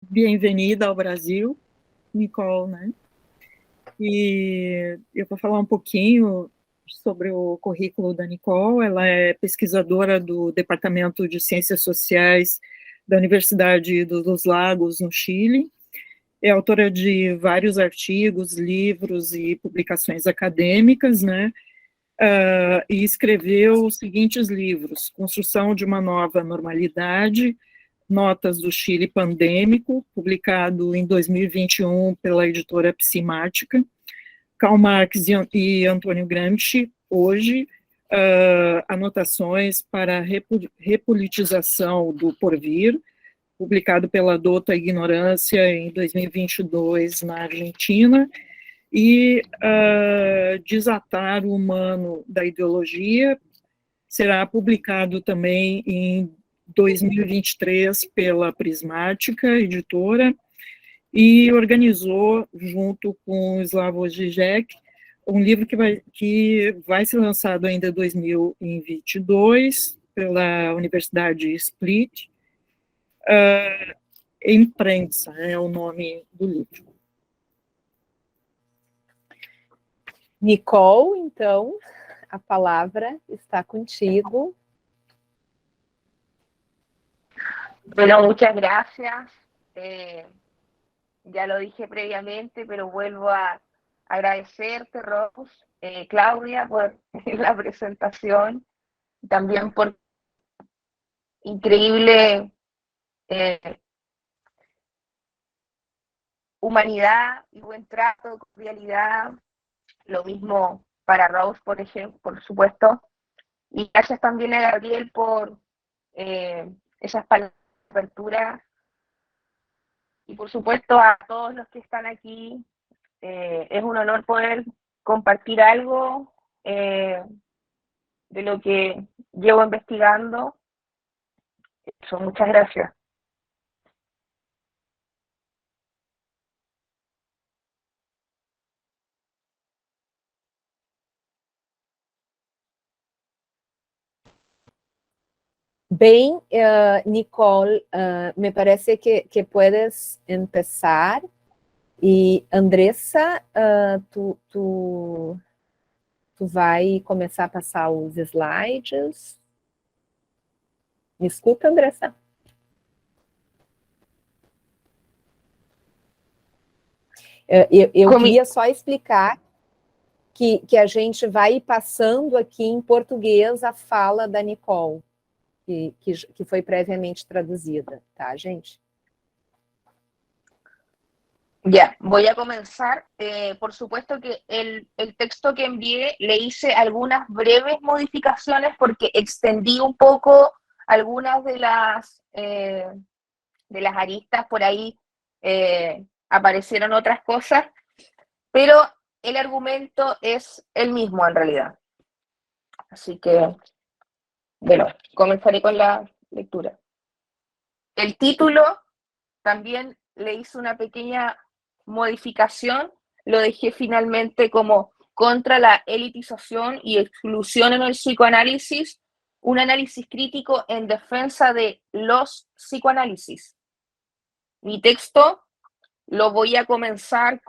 bem-vinda ao Brasil, Nicole, né? E eu vou falar um pouquinho sobre o currículo da Nicole. Ela é pesquisadora do Departamento de Ciências Sociais da Universidade dos Lagos, no Chile. É autora de vários artigos, livros e publicações acadêmicas, né? E escreveu os seguintes livros: Construção de uma Nova Normalidade, Notas do Chile Pandêmico, publicado em 2021 pela editora Psimática, Karl Marx e Antônio Gramsci, hoje, Anotações para a Repolitização do Porvir, publicado pela Dota Ignorância em 2022 na Argentina, e Desatar o Humano da Ideologia, será publicado também em 2023 pela Prismática, editora, e organizou, junto com o Slavoj Žižek, um livro que vai ser lançado ainda em 2022 pela Universidade Split. Imprensa é o nome do livro. Nicole, então, a palavra está contigo. Bueno, muchas gracias. Ya lo dije previamente, pero vuelvo a agradecerte, Rose, Claudia, por la presentación, también por increíble humanidad y buen trato, cordialidad. Lo mismo para Rose, por ejemplo, por supuesto. Y gracias también a Gabriel por esas palabras de apertura. Y por supuesto a todos los que están aquí. Es un honor poder compartir algo de lo que llevo investigando. Eso, muchas gracias. Bem, Nicole, me parece que puedes empezar. E, Andressa, tu vai começar a passar os slides. Me escuta, Andressa? Eu queria só explicar que a gente vai ir passando aqui em português a fala da Nicole, que foi previamente traduzida, tá, gente? Ya, voy a comenzar. Por supuesto que el texto que envié le hice algunas breves modificaciones porque extendí un poco algunas de las aristas, por ahí aparecieron otras cosas, pero el argumento es el mismo en realidad. Así que, bueno, comenzaré con la lectura. El título también le hice una pequeña modificación, lo dejé finalmente como Contra la elitización y exclusión en el psicoanálisis, un análisis crítico en defensa de los psicoanálisis. Mi texto lo voy a comenzar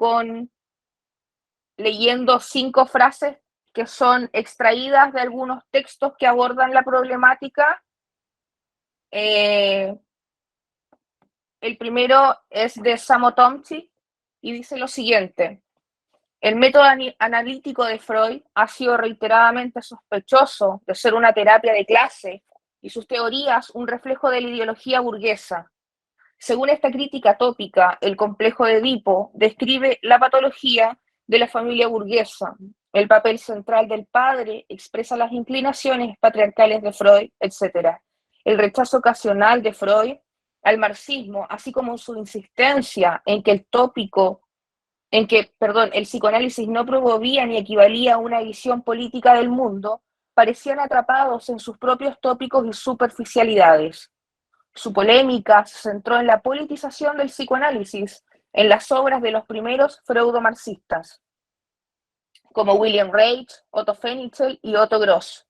leyendo 5 frases que son extraídas de algunos textos que abordan la problemática. El primero es de Samo Tomczyk y dice lo siguiente: el método analítico de Freud ha sido reiteradamente sospechoso de ser una terapia de clase y sus teorías un reflejo de la ideología burguesa. Según esta crítica tópica, el complejo de Edipo describe la patología de la familia burguesa. El papel central del padre expresa las inclinaciones patriarcales de Freud, etc. El rechazo ocasional de Freud al marxismo, así como su insistencia en que el psicoanálisis no promovía ni equivalía a una visión política del mundo, parecían atrapados en sus propios tópicos y superficialidades. Su polémica se centró en la politización del psicoanálisis en las obras de los primeros freudomarxistas, como William Reich, Otto Fenichel y Otto Gross,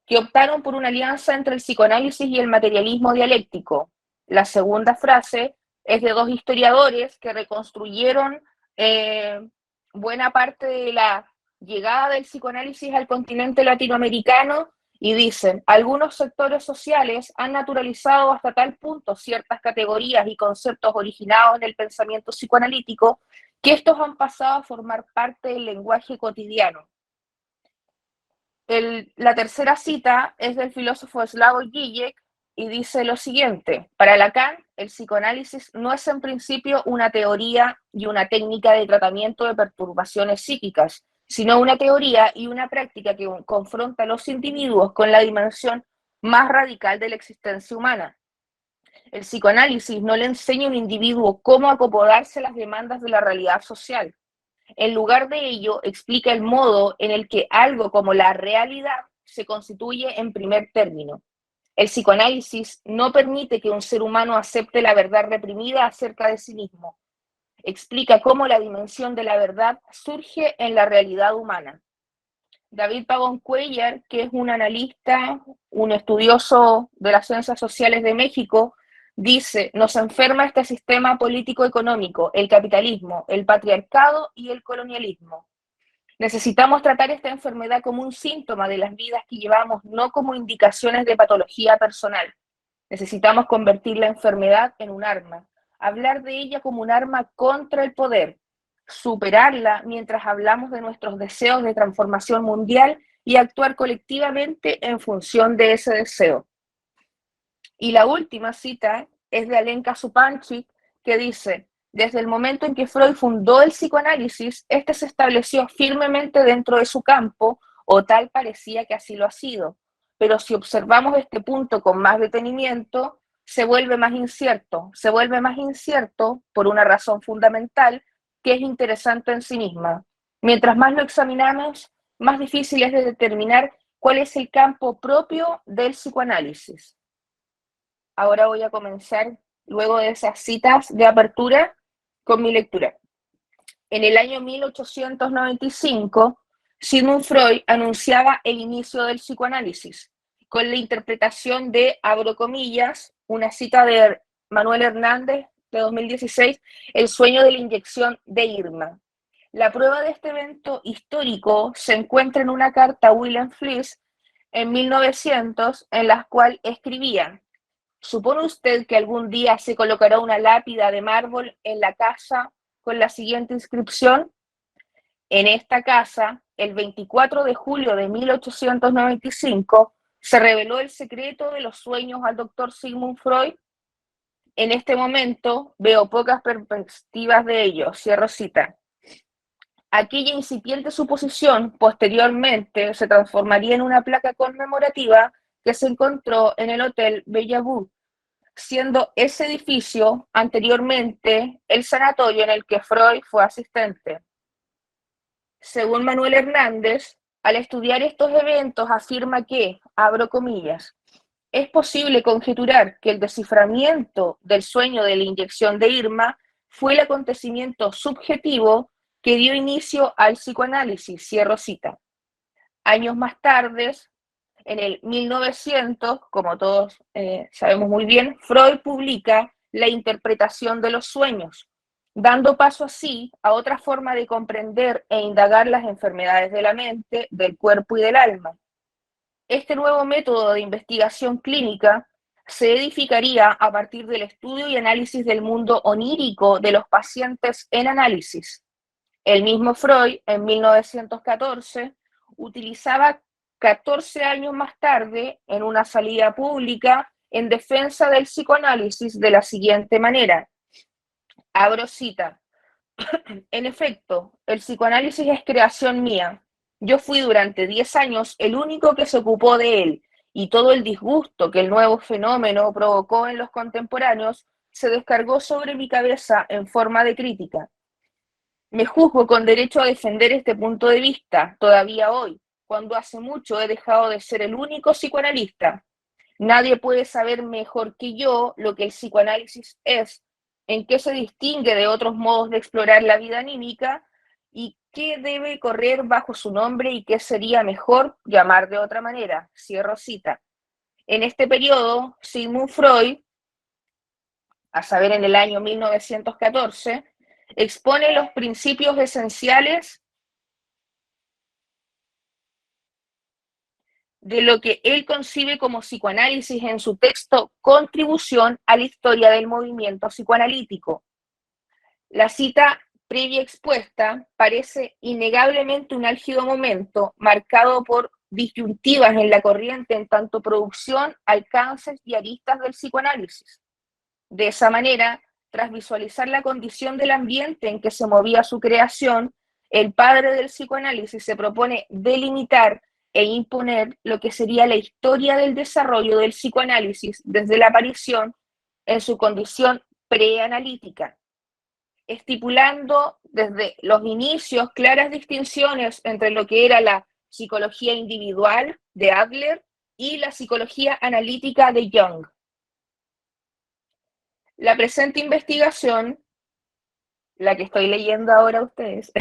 que optaron por una alianza entre el psicoanálisis y el materialismo dialéctico. La segunda frase es de dos historiadores que reconstruyeron buena parte de la llegada del psicoanálisis al continente latinoamericano y dicen, algunos sectores sociales han naturalizado hasta tal punto ciertas categorías y conceptos originados en el pensamiento psicoanalítico que estos han pasado a formar parte del lenguaje cotidiano. La tercera cita es del filósofo Slavoj Žižek y dice lo siguiente: para Lacan, el psicoanálisis no es en principio una teoría y una técnica de tratamiento de perturbaciones psíquicas, sino una teoría y una práctica que confronta a los individuos con la dimensión más radical de la existencia humana. El psicoanálisis no le enseña a un individuo cómo acomodarse a las demandas de la realidad social. En lugar de ello, explica el modo en el que algo como la realidad se constituye en primer término. El psicoanálisis no permite que un ser humano acepte la verdad reprimida acerca de sí mismo. Explica cómo la dimensión de la verdad surge en la realidad humana. David Pavón Cuéllar, que es un analista, un estudioso de las ciencias sociales de México, dice, nos enferma este sistema político-económico, el capitalismo, el patriarcado y el colonialismo. Necesitamos tratar esta enfermedad como un síntoma de las vidas que llevamos, no como indicaciones de patología personal. Necesitamos convertir la enfermedad en un arma, hablar de ella como un arma contra el poder, superarla mientras hablamos de nuestros deseos de transformación mundial y actuar colectivamente en función de ese deseo. Y la última cita es de Alenka Supančič, que dice, desde el momento en que Freud fundó el psicoanálisis, este se estableció firmemente dentro de su campo, o tal parecía que así lo ha sido. Pero si observamos este punto con más detenimiento, se vuelve más incierto por una razón fundamental que es interesante en sí misma. Mientras más lo examinamos, más difícil es de determinar cuál es el campo propio del psicoanálisis. Ahora voy a comenzar, luego de esas citas de apertura, con mi lectura. En el año 1895, Sigmund Freud anunciaba el inicio del psicoanálisis, con la interpretación de, abro comillas, una cita de Manuel Hernández, de 2016, el sueño de la inyección de Irma. La prueba de este evento histórico se encuentra en una carta a William Fliess en 1900, en la cual escribía: ¿supone usted que algún día se colocará una lápida de mármol en la casa con la siguiente inscripción? En esta casa, el 24 de julio de 1895, se reveló el secreto de los sueños al doctor Sigmund Freud. En este momento veo pocas perspectivas de ello. Cierro cita. Aquella incipiente suposición posteriormente se transformaría en una placa conmemorativa que se encontró en el Hotel Bellevue, siendo ese edificio anteriormente el sanatorio en el que Freud fue asistente. Según Manuel Hernández, al estudiar estos eventos afirma que, abro comillas, es posible conjeturar que el desciframiento del sueño de la inyección de Irma fue el acontecimiento subjetivo que dio inicio al psicoanálisis, cierro cita. Años más tarde, en el 1900, como todos sabemos muy bien, Freud publica La interpretación de los sueños, dando paso así a otra forma de comprender e indagar las enfermedades de la mente, del cuerpo y del alma. Este nuevo método de investigación clínica se edificaría a partir del estudio y análisis del mundo onírico de los pacientes en análisis. El mismo Freud, en 1914, utilizaba 14 años más tarde, en una salida pública, en defensa del psicoanálisis de la siguiente manera. Abro cita. En efecto, el psicoanálisis es creación mía. Yo fui durante 10 años el único que se ocupó de él, y todo el disgusto que el nuevo fenómeno provocó en los contemporáneos se descargó sobre mi cabeza en forma de crítica. Me juzgo con derecho a defender este punto de vista, todavía hoy, cuando hace mucho he dejado de ser el único psicoanalista. Nadie puede saber mejor que yo lo que el psicoanálisis es, en qué se distingue de otros modos de explorar la vida anímica y qué debe correr bajo su nombre y qué sería mejor llamar de otra manera. Cierro cita. En este periodo, Sigmund Freud a saber, en el año 1914, expone los principios esenciales de lo que él concibe como psicoanálisis en su texto Contribución a la historia del movimiento psicoanalítico. La cita previa expuesta parece innegablemente un álgido momento marcado por disyuntivas en la corriente en tanto producción, alcances y aristas del psicoanálisis. De esa manera, tras visualizar la condición del ambiente en que se movía su creación, el padre del psicoanálisis se propone delimitar e imponer lo que sería la historia del desarrollo del psicoanálisis desde la aparición en su condición preanalítica, estipulando desde los inicios claras distinciones entre lo que era la psicología individual de Adler y la psicología analítica de Jung. La presente investigación, la que estoy leyendo ahora a ustedes,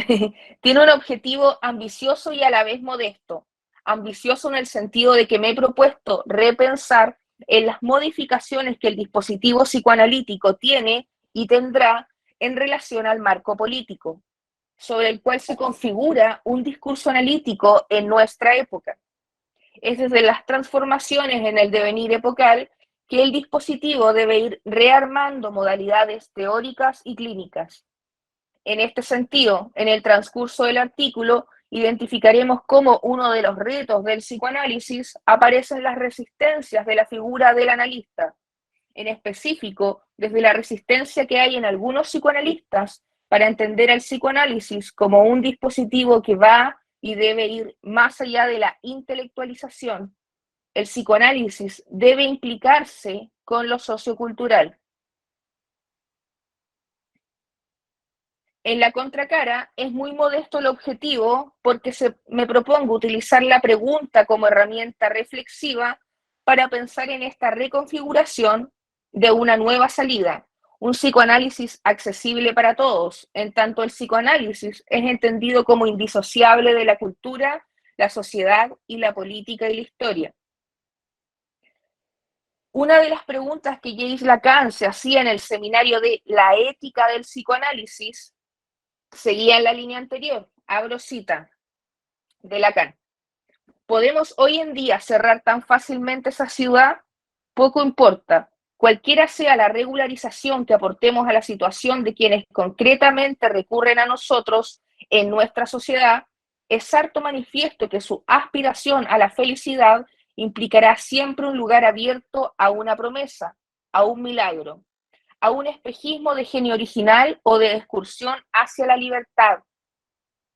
tiene un objetivo ambicioso y a la vez modesto. Ambicioso en el sentido de que me he propuesto repensar en las modificaciones que el dispositivo psicoanalítico tiene y tendrá en relación al marco político, sobre el cual se configura un discurso analítico en nuestra época. Es desde las transformaciones en el devenir epocal que el dispositivo debe ir rearmando modalidades teóricas y clínicas. En este sentido, en el transcurso del artículo, identificaremos cómo uno de los retos del psicoanálisis aparecen las resistencias de la figura del analista, en específico desde la resistencia que hay en algunos psicoanalistas para entender al psicoanálisis como un dispositivo que va y debe ir más allá de la intelectualización. El psicoanálisis debe implicarse con lo sociocultural. En la contracara es muy modesto el objetivo porque me propongo utilizar la pregunta como herramienta reflexiva para pensar en esta reconfiguración de una nueva salida, un psicoanálisis accesible para todos, en tanto el psicoanálisis es entendido como indisociable de la cultura, la sociedad y la política y la historia. Una de las preguntas que Jacques Lacan se hacía en el seminario de la ética del psicoanálisis seguía en la línea anterior, abro cita de Lacan. ¿Podemos hoy en día cerrar tan fácilmente esa ciudad? Poco importa. Cualquiera sea la regularización que aportemos a la situación de quienes concretamente recurren a nosotros en nuestra sociedad, es harto manifiesto que su aspiración a la felicidad implicará siempre un lugar abierto a una promesa, a un milagro, a un espejismo de genio original o de excursión hacia la libertad.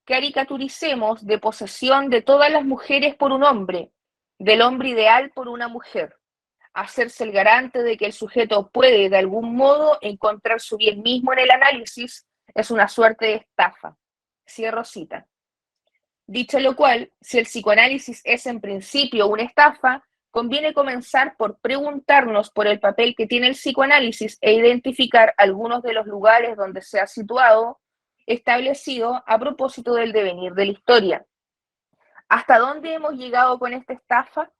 Caricaturicemos de posesión de todas las mujeres por un hombre, del hombre ideal por una mujer. Hacerse el garante de que el sujeto puede de algún modo encontrar su bien mismo en el análisis es una suerte de estafa. Cierro cita. Dicho lo cual, si el psicoanálisis es en principio una estafa, conviene comenzar por preguntarnos por el papel que tiene el psicoanálisis e identificar algunos de los lugares donde se ha situado, establecido a propósito del devenir de la historia. ¿Hasta dónde hemos llegado con esta estafa?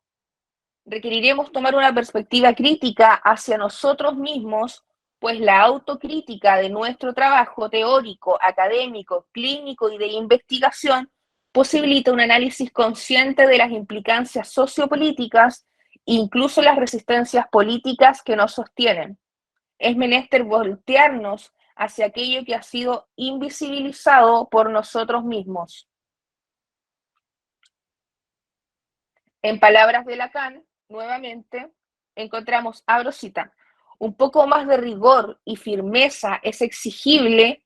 Requeriremos tomar una perspectiva crítica hacia nosotros mismos, pues la autocrítica de nuestro trabajo teórico, académico, clínico y de investigación posibilita un análisis consciente de las implicancias sociopolíticas, incluso las resistencias políticas que nos sostienen. Es menester voltearnos hacia aquello que ha sido invisibilizado por nosotros mismos. En palabras de Lacan, nuevamente, encontramos, abro cita, un poco más de rigor y firmeza es exigible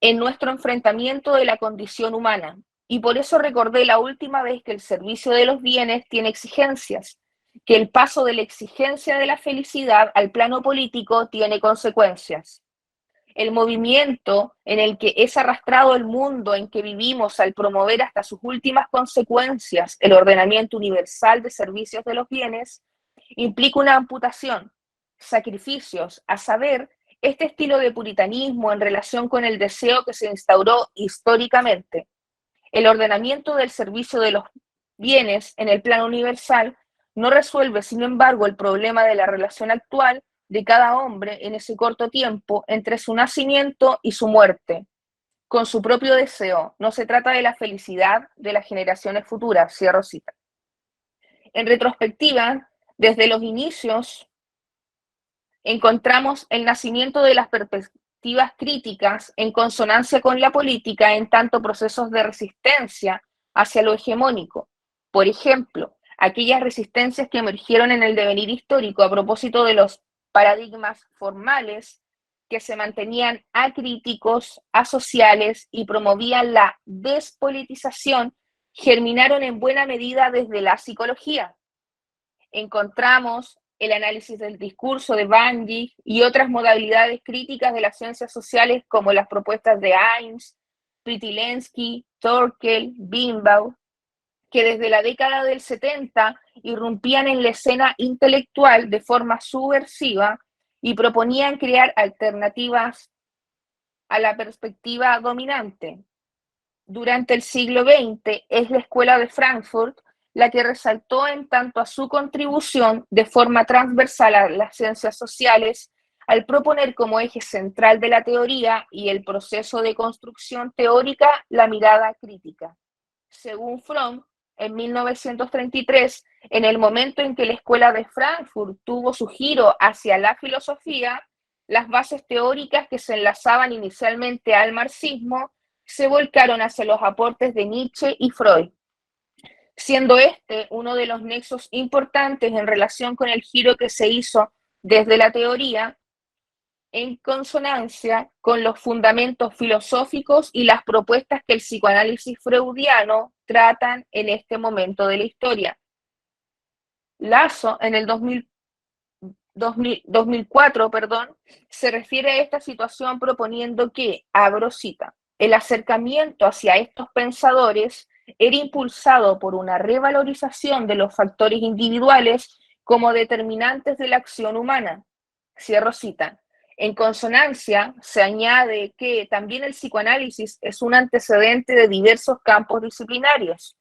en nuestro enfrentamiento de la condición humana. Y por eso recordé la última vez que el servicio de los bienes tiene exigencias, que el paso de la exigencia de la felicidad al plano político tiene consecuencias. El movimiento en el que es arrastrado el mundo en que vivimos al promover hasta sus últimas consecuencias el ordenamiento universal de servicios de los bienes, implica una amputación, sacrificios, a saber, este estilo de puritanismo en relación con el deseo que se instauró históricamente. El ordenamiento del servicio de los bienes en el plano universal no resuelve, sin embargo, el problema de la relación actual de cada hombre en ese corto tiempo entre su nacimiento y su muerte, con su propio deseo. No se trata de la felicidad de las generaciones futuras, cierro cita. En retrospectiva, desde los inicios, encontramos el nacimiento de las perspectivas críticas en consonancia con la política en tanto procesos de resistencia hacia lo hegemónico. Por ejemplo, aquellas resistencias que emergieron en el devenir histórico a propósito de los paradigmas formales que se mantenían acríticos, asociales y promovían la despolitización, germinaron en buena medida desde la psicología. Encontramos el análisis del discurso de Bangui y otras modalidades críticas de las ciencias sociales como las propuestas de Ames, Pritilensky, Torkel, Bimbau, que desde la década del 70 irrumpían en la escena intelectual de forma subversiva y proponían crear alternativas a la perspectiva dominante. Durante el siglo XX es la Escuela de Frankfurt la que resaltó en tanto a su contribución de forma transversal a las ciencias sociales al proponer como eje central de la teoría y el proceso de construcción teórica la mirada crítica. Según Fromm, en 1933, en el momento en que la Escuela de Frankfurt tuvo su giro hacia la filosofía, las bases teóricas que se enlazaban inicialmente al marxismo se volcaron hacia los aportes de Nietzsche y Freud, siendo este uno de los nexos importantes en relación con el giro que se hizo desde la teoría en consonancia con los fundamentos filosóficos y las propuestas que el psicoanálisis freudiano tratan en este momento de la historia. Lasso, en el 2004, se refiere a esta situación proponiendo que, abro cita, el acercamiento hacia estos pensadores era impulsado por una revalorización de los factores individuales como determinantes de la acción humana. Cierro cita. En consonancia, se añade que también el psicoanálisis es un antecedente de diversos campos disciplinarios.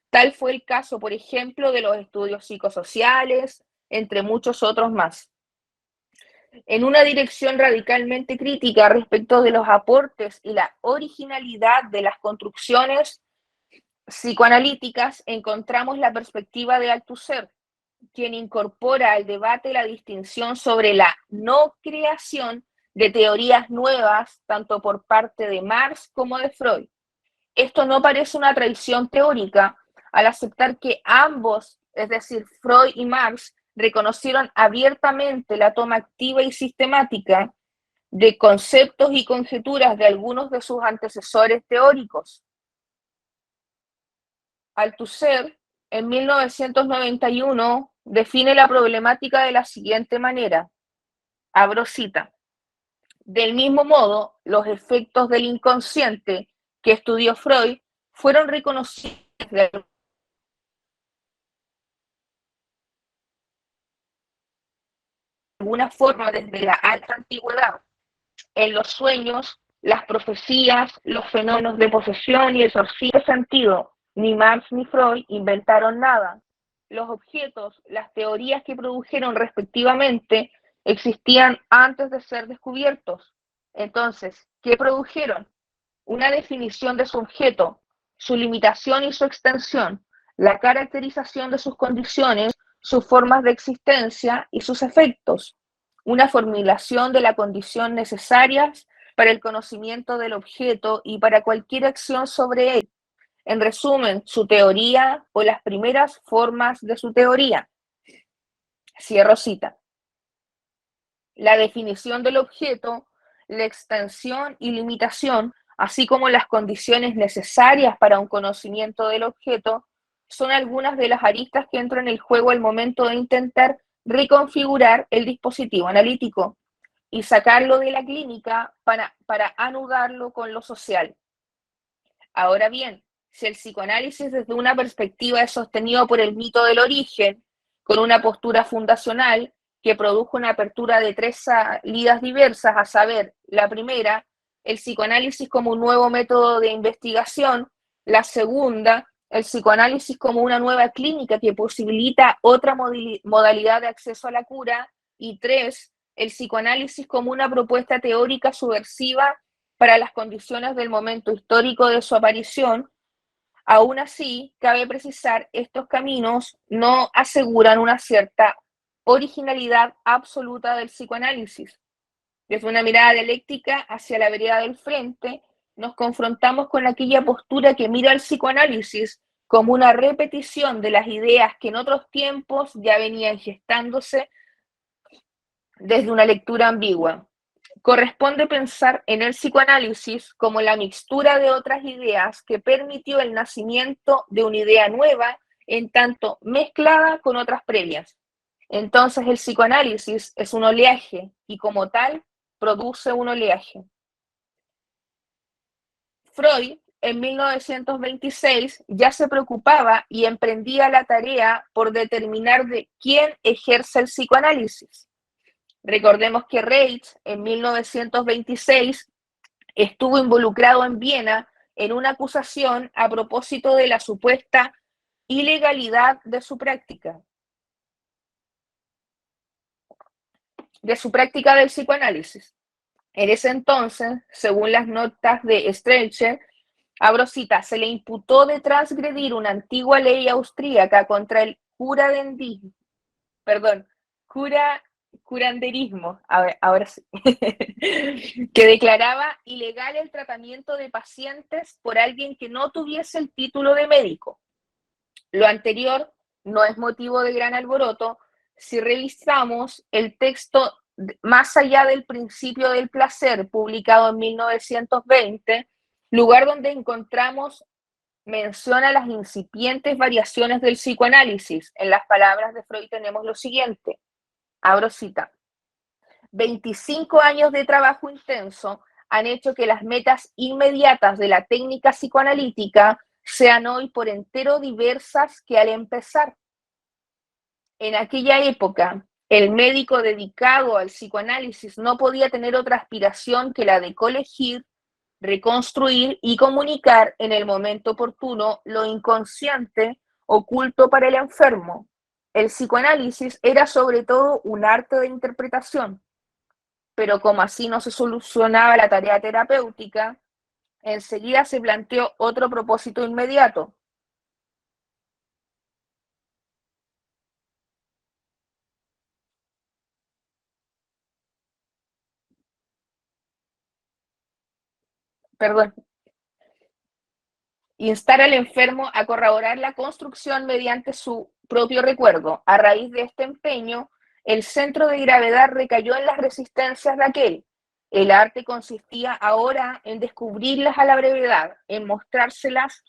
Tal fue el caso, por ejemplo, de los estudios psicosociales, entre muchos otros más. En una dirección radicalmente crítica respecto de los aportes y la originalidad de las construcciones psicoanalíticas, encontramos la perspectiva de Althusser, quien incorpora al debate la distinción sobre la no creación de teorías nuevas, tanto por parte de Marx como de Freud. Esto no parece una traición teórica, al aceptar que ambos, es decir, Freud y Marx, reconocieron abiertamente la toma activa y sistemática de conceptos y conjeturas de algunos de sus antecesores teóricos. Althusser, en 1991, define la problemática de la siguiente manera, abro cita, del mismo modo, los efectos del inconsciente que estudió Freud fueron reconocidos de alguna forma desde la alta antigüedad. En los sueños, las profecías, los fenómenos de posesión y exorcismo de sentido, ni Marx ni Freud inventaron nada. Los objetos, las teorías que produjeron respectivamente, existían antes de ser descubiertos. Entonces, ¿qué produjeron? Una definición de su objeto, su limitación y su extensión, la caracterización de sus condiciones, sus formas de existencia y sus efectos, una formulación de la condición necesarias para el conocimiento del objeto y para cualquier acción sobre él. En resumen, su teoría o las primeras formas de su teoría. Cierro cita. La definición del objeto, la extensión y limitación, así como las condiciones necesarias para un conocimiento del objeto, son algunas de las aristas que entran en el juego al momento de intentar reconfigurar el dispositivo analítico y sacarlo de la clínica para anudarlo con lo social. Ahora bien, si el psicoanálisis desde una perspectiva es sostenido por el mito del origen, con una postura fundacional que produjo una apertura de 3 salidas diversas, a saber, la primera, el psicoanálisis como un nuevo método de investigación, la segunda, el psicoanálisis como una nueva clínica que posibilita otra modalidad de acceso a la cura, y 3, el psicoanálisis como una propuesta teórica subversiva para las condiciones del momento histórico de su aparición. Aún así, cabe precisar, estos caminos no aseguran una cierta originalidad absoluta del psicoanálisis. Desde una mirada dialéctica hacia la vereda del frente, nos confrontamos con aquella postura que mira al psicoanálisis como una repetición de las ideas que en otros tiempos ya venían gestándose desde una lectura ambigua. Corresponde pensar en el psicoanálisis como la mixtura de otras ideas que permitió el nacimiento de una idea nueva, en tanto mezclada con otras previas. Entonces el psicoanálisis es un oleaje y como tal produce un oleaje. Freud, en 1926, ya se preocupaba y emprendía la tarea por determinar de quién ejerce el psicoanálisis. Recordemos que Reitz, en 1926, estuvo involucrado en Viena en una acusación a propósito de la supuesta ilegalidad de su práctica del psicoanálisis. En ese entonces, según las notas de Streicher, abro cita, se le imputó de transgredir una antigua ley austríaca contra el curanderismo, ahora sí, que declaraba ilegal el tratamiento de pacientes por alguien que no tuviese el título de médico. Lo anterior no es motivo de gran alboroto si revisamos el texto Más allá del principio del placer, publicado en 1920, lugar donde encontramos mención a las incipientes variaciones del psicoanálisis. En las palabras de Freud tenemos lo siguiente, abro cita, 25 años de trabajo intenso han hecho que las metas inmediatas de la técnica psicoanalítica sean hoy por entero diversas que al empezar. En aquella época, el médico dedicado al psicoanálisis no podía tener otra aspiración que la de colegir, reconstruir y comunicar en el momento oportuno lo inconsciente oculto para el enfermo. El psicoanálisis era sobre todo un arte de interpretación, pero como así no se solucionaba la tarea terapéutica, enseguida se planteó otro propósito inmediato. Instar al enfermo a corroborar la construcción mediante su propio recuerdo. A raíz de este empeño, el centro de gravedad recayó en las resistencias de aquel. El arte consistía ahora en descubrirlas a la brevedad, en mostrárselas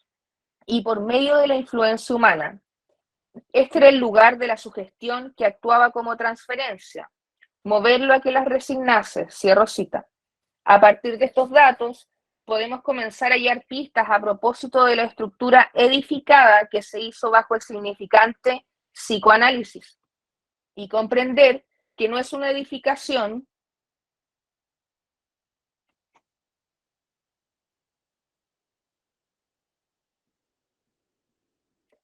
y por medio de la influencia humana. Este era el lugar de la sugestión que actuaba como transferencia, moverlo a que las resignase, cierro cita. A partir de estos datos, podemos comenzar a hallar pistas a propósito de la estructura edificada que se hizo bajo el significante psicoanálisis y comprender que no es una edificación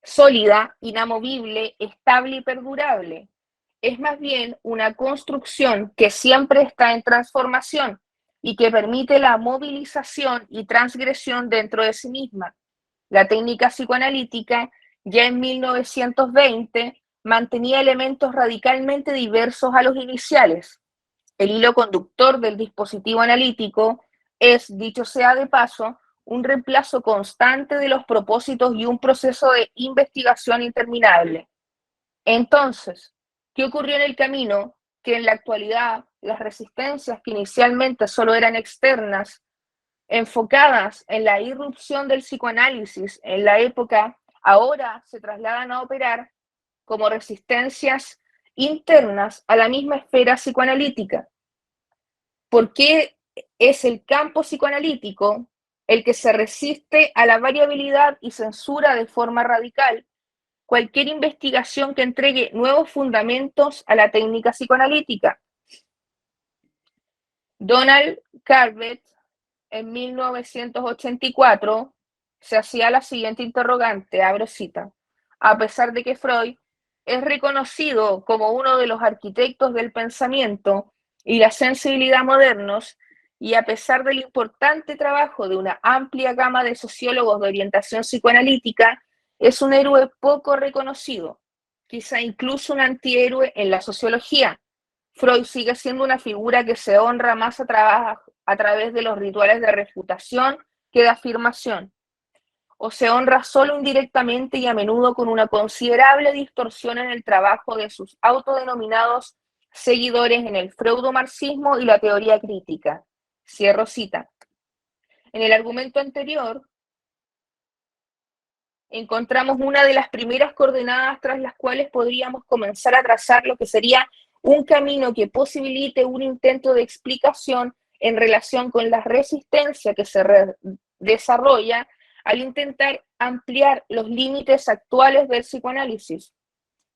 sólida, inamovible, estable y perdurable. Es más bien una construcción que siempre está en transformación y que permite la movilización y transgresión dentro de sí misma. La técnica psicoanalítica, ya en 1920, mantenía elementos radicalmente diversos a los iniciales. El hilo conductor del dispositivo analítico es, dicho sea de paso, un reemplazo constante de los propósitos y un proceso de investigación interminable. Entonces, ¿qué ocurrió en el camino? Que en la actualidad las resistencias que inicialmente solo eran externas, enfocadas en la irrupción del psicoanálisis en la época, ahora se trasladan a operar como resistencias internas a la misma esfera psicoanalítica. ¿Por qué es el campo psicoanalítico el que se resiste a la variabilidad y censura de forma radical cualquier investigación que entregue nuevos fundamentos a la técnica psicoanalítica? Donald Calvert, en 1984, se hacía la siguiente interrogante, abro cita, a pesar de que Freud es reconocido como uno de los arquitectos del pensamiento, y la sensibilidad modernos, y a pesar del importante trabajo de una amplia gama de sociólogos de orientación psicoanalítica, es un héroe poco reconocido, quizá incluso un antihéroe en la sociología. Freud sigue siendo una figura que se honra más a través de los rituales de refutación que de afirmación, o se honra solo indirectamente y a menudo con una considerable distorsión en el trabajo de sus autodenominados seguidores en el freudomarxismo y la teoría crítica. Cierro cita. En el argumento anterior, encontramos una de las primeras coordenadas tras las cuales podríamos comenzar a trazar lo que sería un camino que posibilite un intento de explicación en relación con la resistencia que se desarrolla al intentar ampliar los límites actuales del psicoanálisis.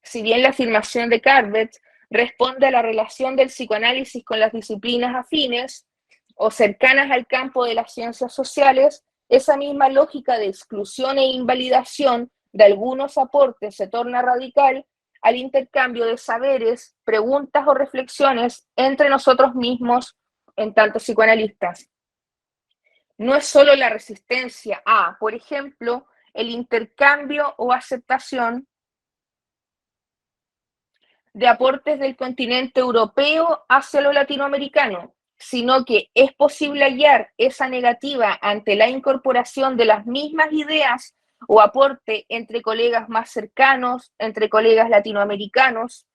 Si bien la afirmación de Carvet responde a la relación del psicoanálisis con las disciplinas afines o cercanas al campo de las ciencias sociales, esa misma lógica de exclusión e invalidación de algunos aportes se torna radical al intercambio de saberes, preguntas o reflexiones entre nosotros mismos en tanto psicoanalistas. No es solo la resistencia a, por ejemplo, el intercambio o aceptación de aportes del continente europeo hacia lo latinoamericano, sino que es posible hallar esa negativa ante la incorporación de las mismas ideas o aporte entre colegas más cercanos, entre colegas latinoamericanos,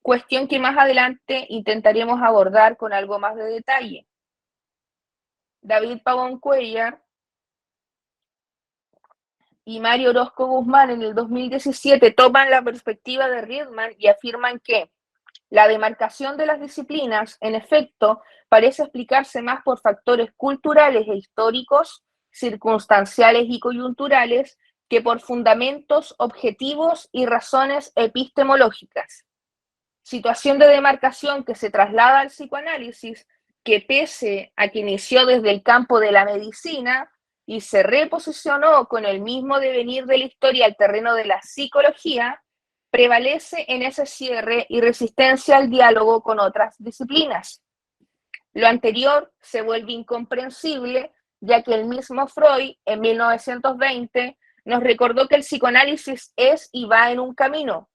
cuestión que más adelante intentaremos abordar con algo más de detalle. David Pavón Cuéllar y Mario Orozco Guzmán en el 2017 toman la perspectiva de Riedman y afirman que la demarcación de las disciplinas, en efecto, parece explicarse más por factores culturales e históricos, circunstanciales y coyunturales, que por fundamentos objetivos y razones epistemológicas. Situación de demarcación que se traslada al psicoanálisis, que pese a que inició desde el campo de la medicina y se reposicionó con el mismo devenir de la historia al terreno de la psicología, prevalece en ese cierre y resistencia al diálogo con otras disciplinas. Lo anterior se vuelve incomprensible, ya que el mismo Freud, en 1920, nos recordó que el psicoanálisis es y va en un camino.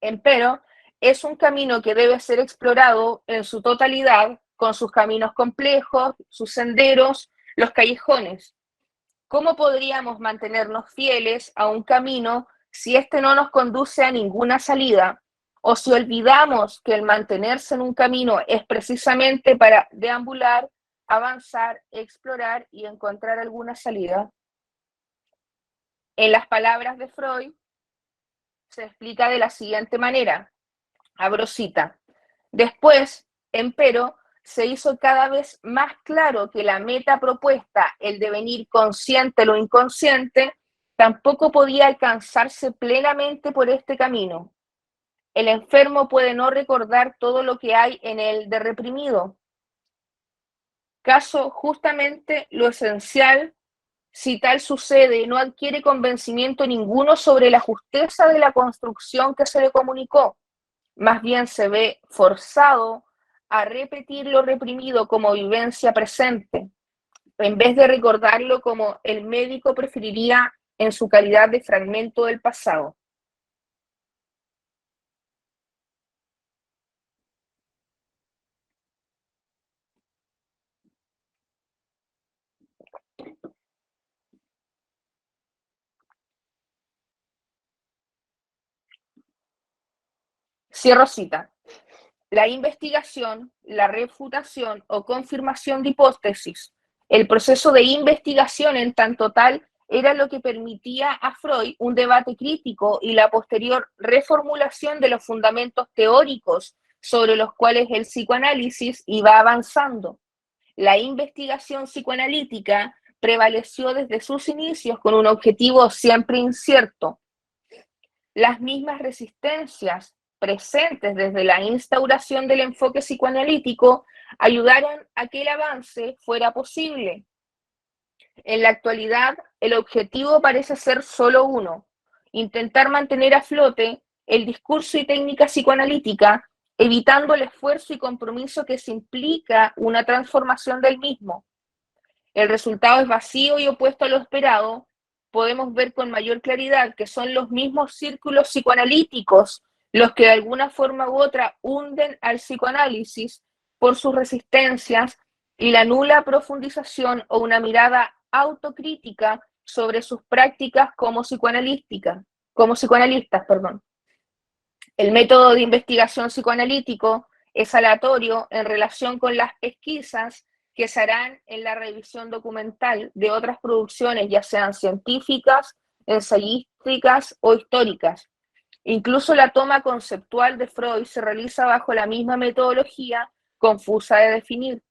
Empero, es un camino que debe ser explorado en su totalidad, con sus caminos complejos, sus senderos, los callejones. ¿Cómo podríamos mantenernos fieles a un camino si este no nos conduce a ninguna salida? O si olvidamos que el mantenerse en un camino es precisamente para deambular, avanzar, explorar y encontrar alguna salida. En las palabras de Freud, se explica de la siguiente manera, abro cita: después, empero, se hizo cada vez más claro que la meta propuesta, el devenir consciente lo inconsciente, tampoco podía alcanzarse plenamente por este camino. El enfermo puede no recordar todo lo que hay en él de reprimido. Caso justamente lo esencial, si tal sucede, no adquiere convencimiento ninguno sobre la justeza de la construcción que se le comunicó. Más bien se ve forzado a repetir lo reprimido como vivencia presente, en vez de recordarlo como el médico preferiría en su calidad de fragmento del pasado. Cierro cita. La investigación, la refutación o confirmación de hipótesis. El proceso de investigación en tanto tal era lo que permitía a Freud un debate crítico y la posterior reformulación de los fundamentos teóricos sobre los cuales el psicoanálisis iba avanzando. La investigación psicoanalítica prevaleció desde sus inicios con un objetivo siempre incierto. Las mismas resistencias presentes desde la instauración del enfoque psicoanalítico ayudaron a que el avance fuera posible. En la actualidad, el objetivo parece ser solo uno: intentar mantener a flote el discurso y técnica psicoanalítica evitando el esfuerzo y compromiso que se implica una transformación del mismo. El resultado es vacío y opuesto a lo esperado. Podemos ver con mayor claridad que son los mismos círculos psicoanalíticos los que de alguna forma u otra hunden al psicoanálisis por sus resistencias y la nula profundización o una mirada autocrítica sobre sus prácticas como psicoanalistas. El método de investigación psicoanalítico es aleatorio en relación con las pesquisas que se harán en la revisión documental de otras producciones, ya sean científicas, ensayísticas o históricas. Incluso la toma conceptual de Freud se realiza bajo la misma metodología confusa de definir.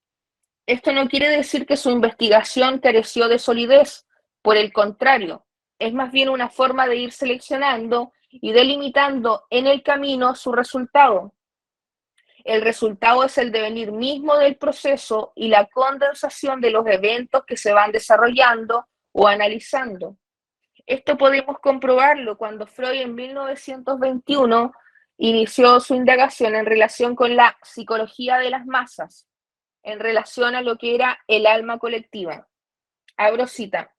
Esto no quiere decir que su investigación careció de solidez, por el contrario, es más bien una forma de ir seleccionando y delimitando en el camino su resultado. El resultado es el devenir mismo del proceso y la condensación de los eventos que se van desarrollando o analizando. Esto podemos comprobarlo cuando Freud en 1921 inició su indagación en relación con la psicología de las masas, en relación a lo que era el alma colectiva. Abro cita.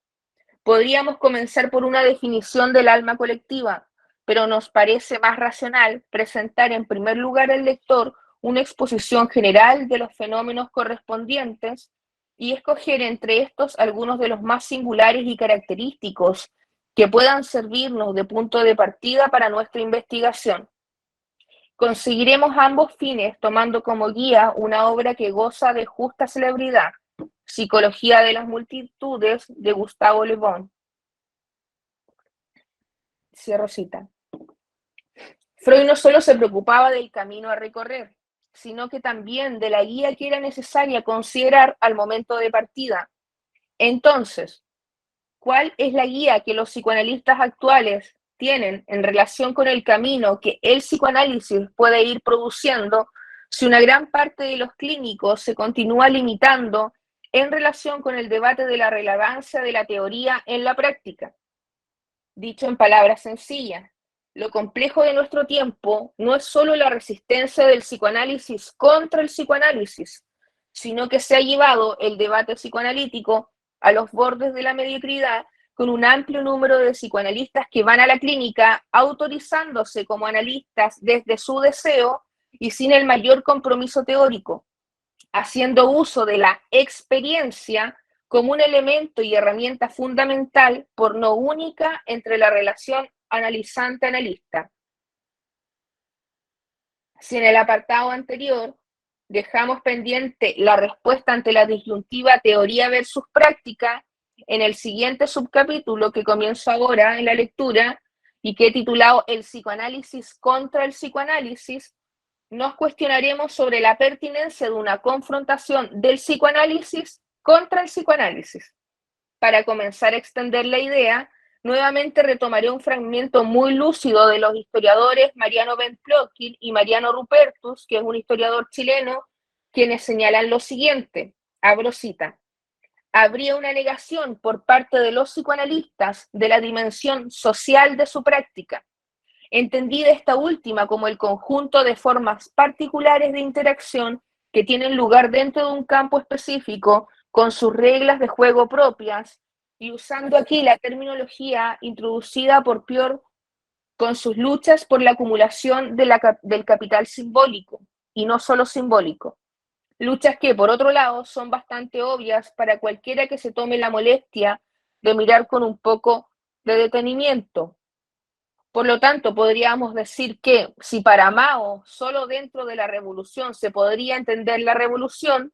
Podríamos comenzar por una definición del alma colectiva, pero nos parece más racional presentar en primer lugar al lector una exposición general de los fenómenos correspondientes y escoger entre estos algunos de los más singulares y característicos que puedan servirnos de punto de partida para nuestra investigación. Conseguiremos ambos fines tomando como guía una obra que goza de justa celebridad, Psicología de las multitudes, de Gustavo Le Bon. Cierro cita. Freud no solo se preocupaba del camino a recorrer, sino que también de la guía que era necesaria considerar al momento de partida. Entonces, ¿cuál es la guía que los psicoanalistas actuales tienen en relación con el camino que el psicoanálisis puede ir produciendo si una gran parte de los clínicos se continúa limitando en relación con el debate de la relevancia de la teoría en la práctica? Dicho en palabras sencillas, lo complejo de nuestro tiempo no es solo la resistencia del psicoanálisis contra el psicoanálisis, sino que se ha llevado el debate psicoanalítico a los bordes de la mediocridad con un amplio número de psicoanalistas que van a la clínica autorizándose como analistas desde su deseo y sin el mayor compromiso teórico, haciendo uso de la experiencia como un elemento y herramienta fundamental, por no única, entre la relación analizante-analista. Si en el apartado anterior dejamos pendiente la respuesta ante la disyuntiva teoría versus práctica, en el siguiente subcapítulo que comienzo ahora en la lectura y que he titulado El psicoanálisis contra el psicoanálisis, nos cuestionaremos sobre la pertinencia de una confrontación del psicoanálisis contra el psicoanálisis. Para comenzar a extender la idea, nuevamente retomaré un fragmento muy lúcido de los historiadores Mariano Ben Plotkin y Mariano Rupertus, que es un historiador chileno, quienes señalan lo siguiente, abro cita: habría una negación por parte de los psicoanalistas de la dimensión social de su práctica, entendida esta última como el conjunto de formas particulares de interacción que tienen lugar dentro de un campo específico con sus reglas de juego propias, y usando aquí la terminología introducida por Pior con sus luchas por la acumulación del capital simbólico, y no solo simbólico. Luchas que, por otro lado, son bastante obvias para cualquiera que se tome la molestia de mirar con un poco de detenimiento. Por lo tanto, podríamos decir que si para Mao solo dentro de la revolución se podría entender la revolución,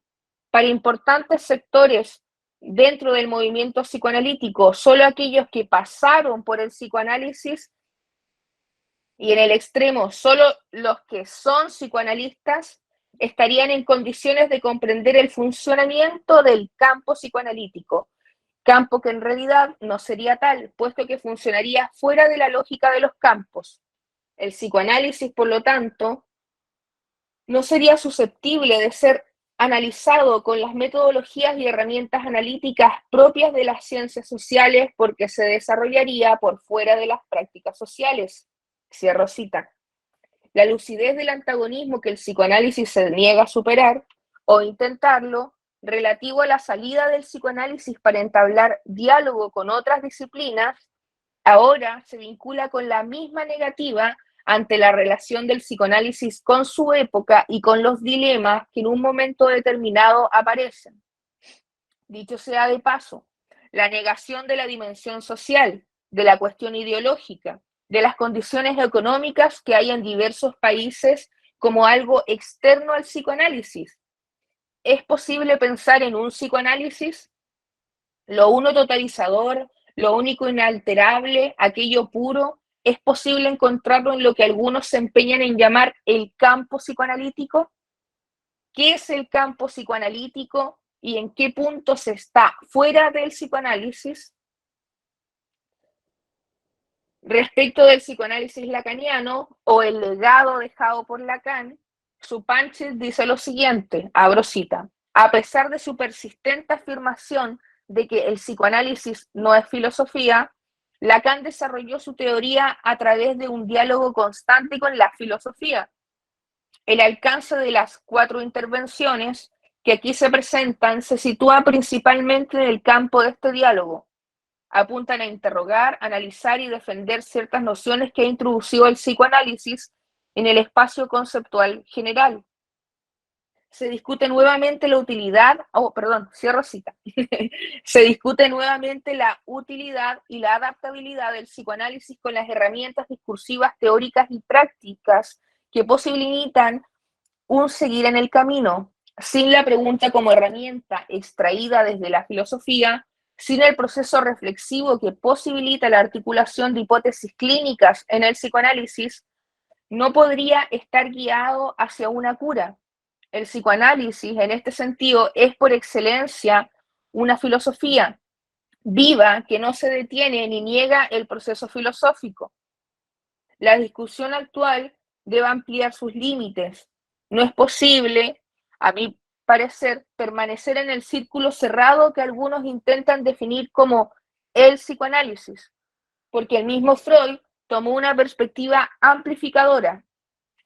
para importantes sectores dentro del movimiento psicoanalítico, solo aquellos que pasaron por el psicoanálisis, y en el extremo solo los que son psicoanalistas, estarían en condiciones de comprender el funcionamiento del campo psicoanalítico, campo que en realidad no sería tal, puesto que funcionaría fuera de la lógica de los campos. El psicoanálisis, por lo tanto, no sería susceptible de ser analizado con las metodologías y herramientas analíticas propias de las ciencias sociales, porque se desarrollaría por fuera de las prácticas sociales. Cierro cita. la lucidez del antagonismo que el psicoanálisis se niega a superar o intentarlo, relativo a la salida del psicoanálisis para entablar diálogo con otras disciplinas, ahora se vincula con la misma negativa ante la relación del psicoanálisis con su época y con los dilemas que en un momento determinado aparecen. Dicho sea de paso, la negación de la dimensión social, de la cuestión ideológica, de las condiciones económicas que hay en diversos países como algo externo al psicoanálisis. ¿Es posible pensar en un psicoanálisis? Lo uno totalizador, lo único inalterable, aquello puro, ¿es posible encontrarlo en lo que algunos se empeñan en llamar el campo psicoanalítico? ¿Qué es el campo psicoanalítico y en qué punto se está fuera del psicoanálisis? Respecto del psicoanálisis lacaniano o el legado dejado por Lacan, Supanchich dice lo siguiente, abro cita: a pesar de su persistente afirmación de que el psicoanálisis no es filosofía, Lacan desarrolló su teoría a través de un diálogo constante con la filosofía. El alcance de las 4 intervenciones que aquí se presentan se sitúa principalmente en el campo de este diálogo. Apuntan a interrogar, analizar y defender ciertas nociones que ha introducido el psicoanálisis en el espacio conceptual general. Se discute nuevamente la utilidad, cierro cita. Se discute nuevamente la utilidad y la adaptabilidad del psicoanálisis con las herramientas discursivas, teóricas y prácticas que posibilitan un seguir en el camino, sin la pregunta como herramienta extraída desde la filosofía, sin el proceso reflexivo que posibilita la articulación de hipótesis clínicas en el psicoanálisis, no podría estar guiado hacia una cura. El psicoanálisis, en este sentido, es por excelencia una filosofía viva que no se detiene ni niega el proceso filosófico. La discusión actual debe ampliar sus límites. No es posible, a mi parecer, permanecer en el círculo cerrado que algunos intentan definir como el psicoanálisis, porque el mismo Freud tomó una perspectiva amplificadora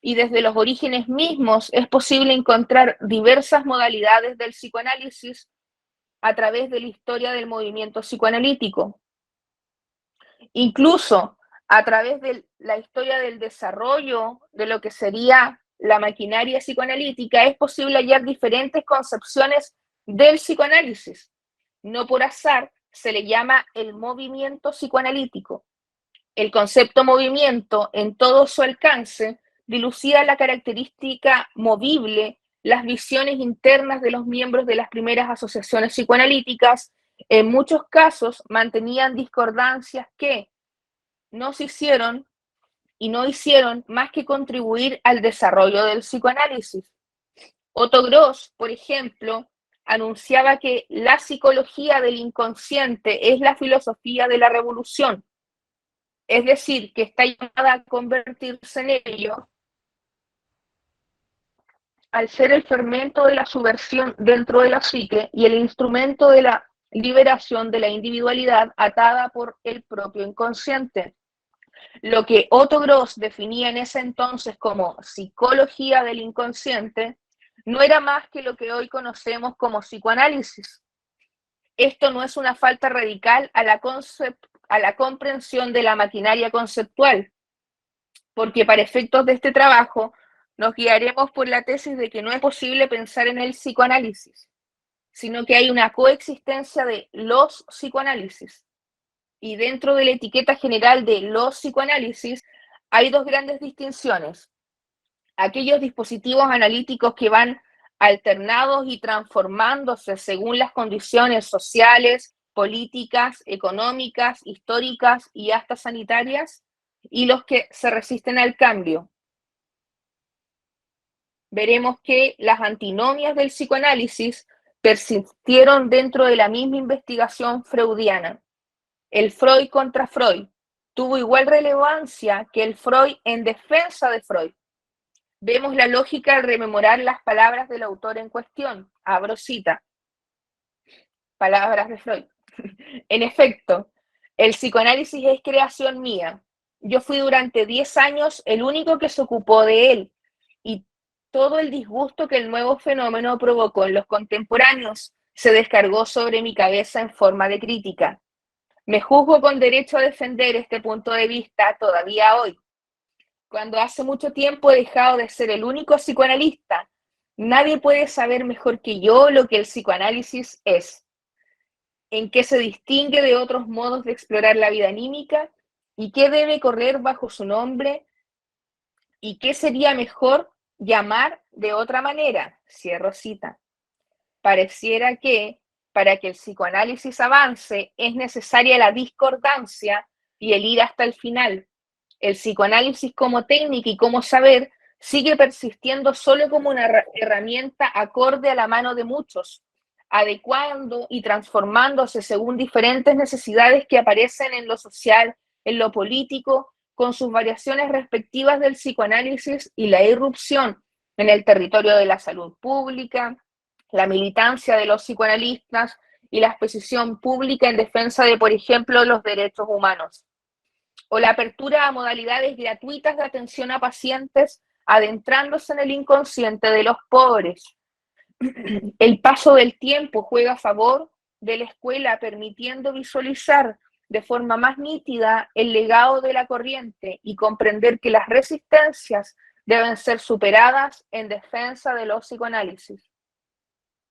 y desde los orígenes mismos es posible encontrar diversas modalidades del psicoanálisis a través de la historia del movimiento psicoanalítico. Incluso a través de la historia del desarrollo de lo que sería la maquinaria psicoanalítica, es posible hallar diferentes concepciones del psicoanálisis. No por azar se le llama el movimiento psicoanalítico. El concepto movimiento, en todo su alcance, dilucida la característica movible, las visiones internas de los miembros de las primeras asociaciones psicoanalíticas. En muchos casos mantenían discordancias que no se hicieron y no hicieron más que contribuir al desarrollo del psicoanálisis. Otto Gross, por ejemplo, anunciaba que la psicología del inconsciente es la filosofía de la revolución, es decir, que está llamada a convertirse en ello al ser el fermento de la subversión dentro de la psique y el instrumento de la liberación de la individualidad atada por el propio inconsciente. Lo que Otto Gross definía en ese entonces como psicología del inconsciente no era más que lo que hoy conocemos como psicoanálisis. Esto no es una falta radical a la comprensión de la maquinaria conceptual, porque para efectos de este trabajo nos guiaremos por la tesis de que no es posible pensar en el psicoanálisis, sino que hay una coexistencia de los psicoanálisis. Y dentro de la etiqueta general de los psicoanálisis hay 2 grandes distinciones. Aquellos dispositivos analíticos que van alternados y transformándose según las condiciones sociales, políticas, económicas, históricas y hasta sanitarias, y los que se resisten al cambio. Veremos que las antinomias del psicoanálisis persistieron dentro de la misma investigación freudiana. El Freud contra Freud tuvo igual relevancia que el Freud en defensa de Freud. Vemos la lógica al rememorar las palabras del autor en cuestión. Abro cita. Palabras de Freud. En efecto, el psicoanálisis es creación mía. Yo fui durante 10 años el único que se ocupó de él, y todo el disgusto que el nuevo fenómeno provocó en los contemporáneos se descargó sobre mi cabeza en forma de crítica. Me juzgo con derecho a defender este punto de vista todavía hoy, cuando hace mucho tiempo he dejado de ser el único psicoanalista. Nadie puede saber mejor que yo lo que el psicoanálisis es, en qué se distingue de otros modos de explorar la vida anímica y qué debe correr bajo su nombre y qué sería mejor llamar de otra manera. Cierro cita. Pareciera que para que el psicoanálisis avance es necesaria la discordancia y el ir hasta el final. El psicoanálisis como técnica y como saber sigue persistiendo solo como una herramienta acorde a la mano de muchos, adecuando y transformándose según diferentes necesidades que aparecen en lo social, en lo político, con sus variaciones respectivas del psicoanálisis y la irrupción en el territorio de la salud pública, la militancia de los psicoanalistas y la exposición pública en defensa de, por ejemplo, los derechos humanos, o la apertura a modalidades gratuitas de atención a pacientes adentrándose en el inconsciente de los pobres. El paso del tiempo juega a favor de la escuela, permitiendo visualizar de forma más nítida el legado de la corriente y comprender que las resistencias deben ser superadas en defensa de los psicoanálisis.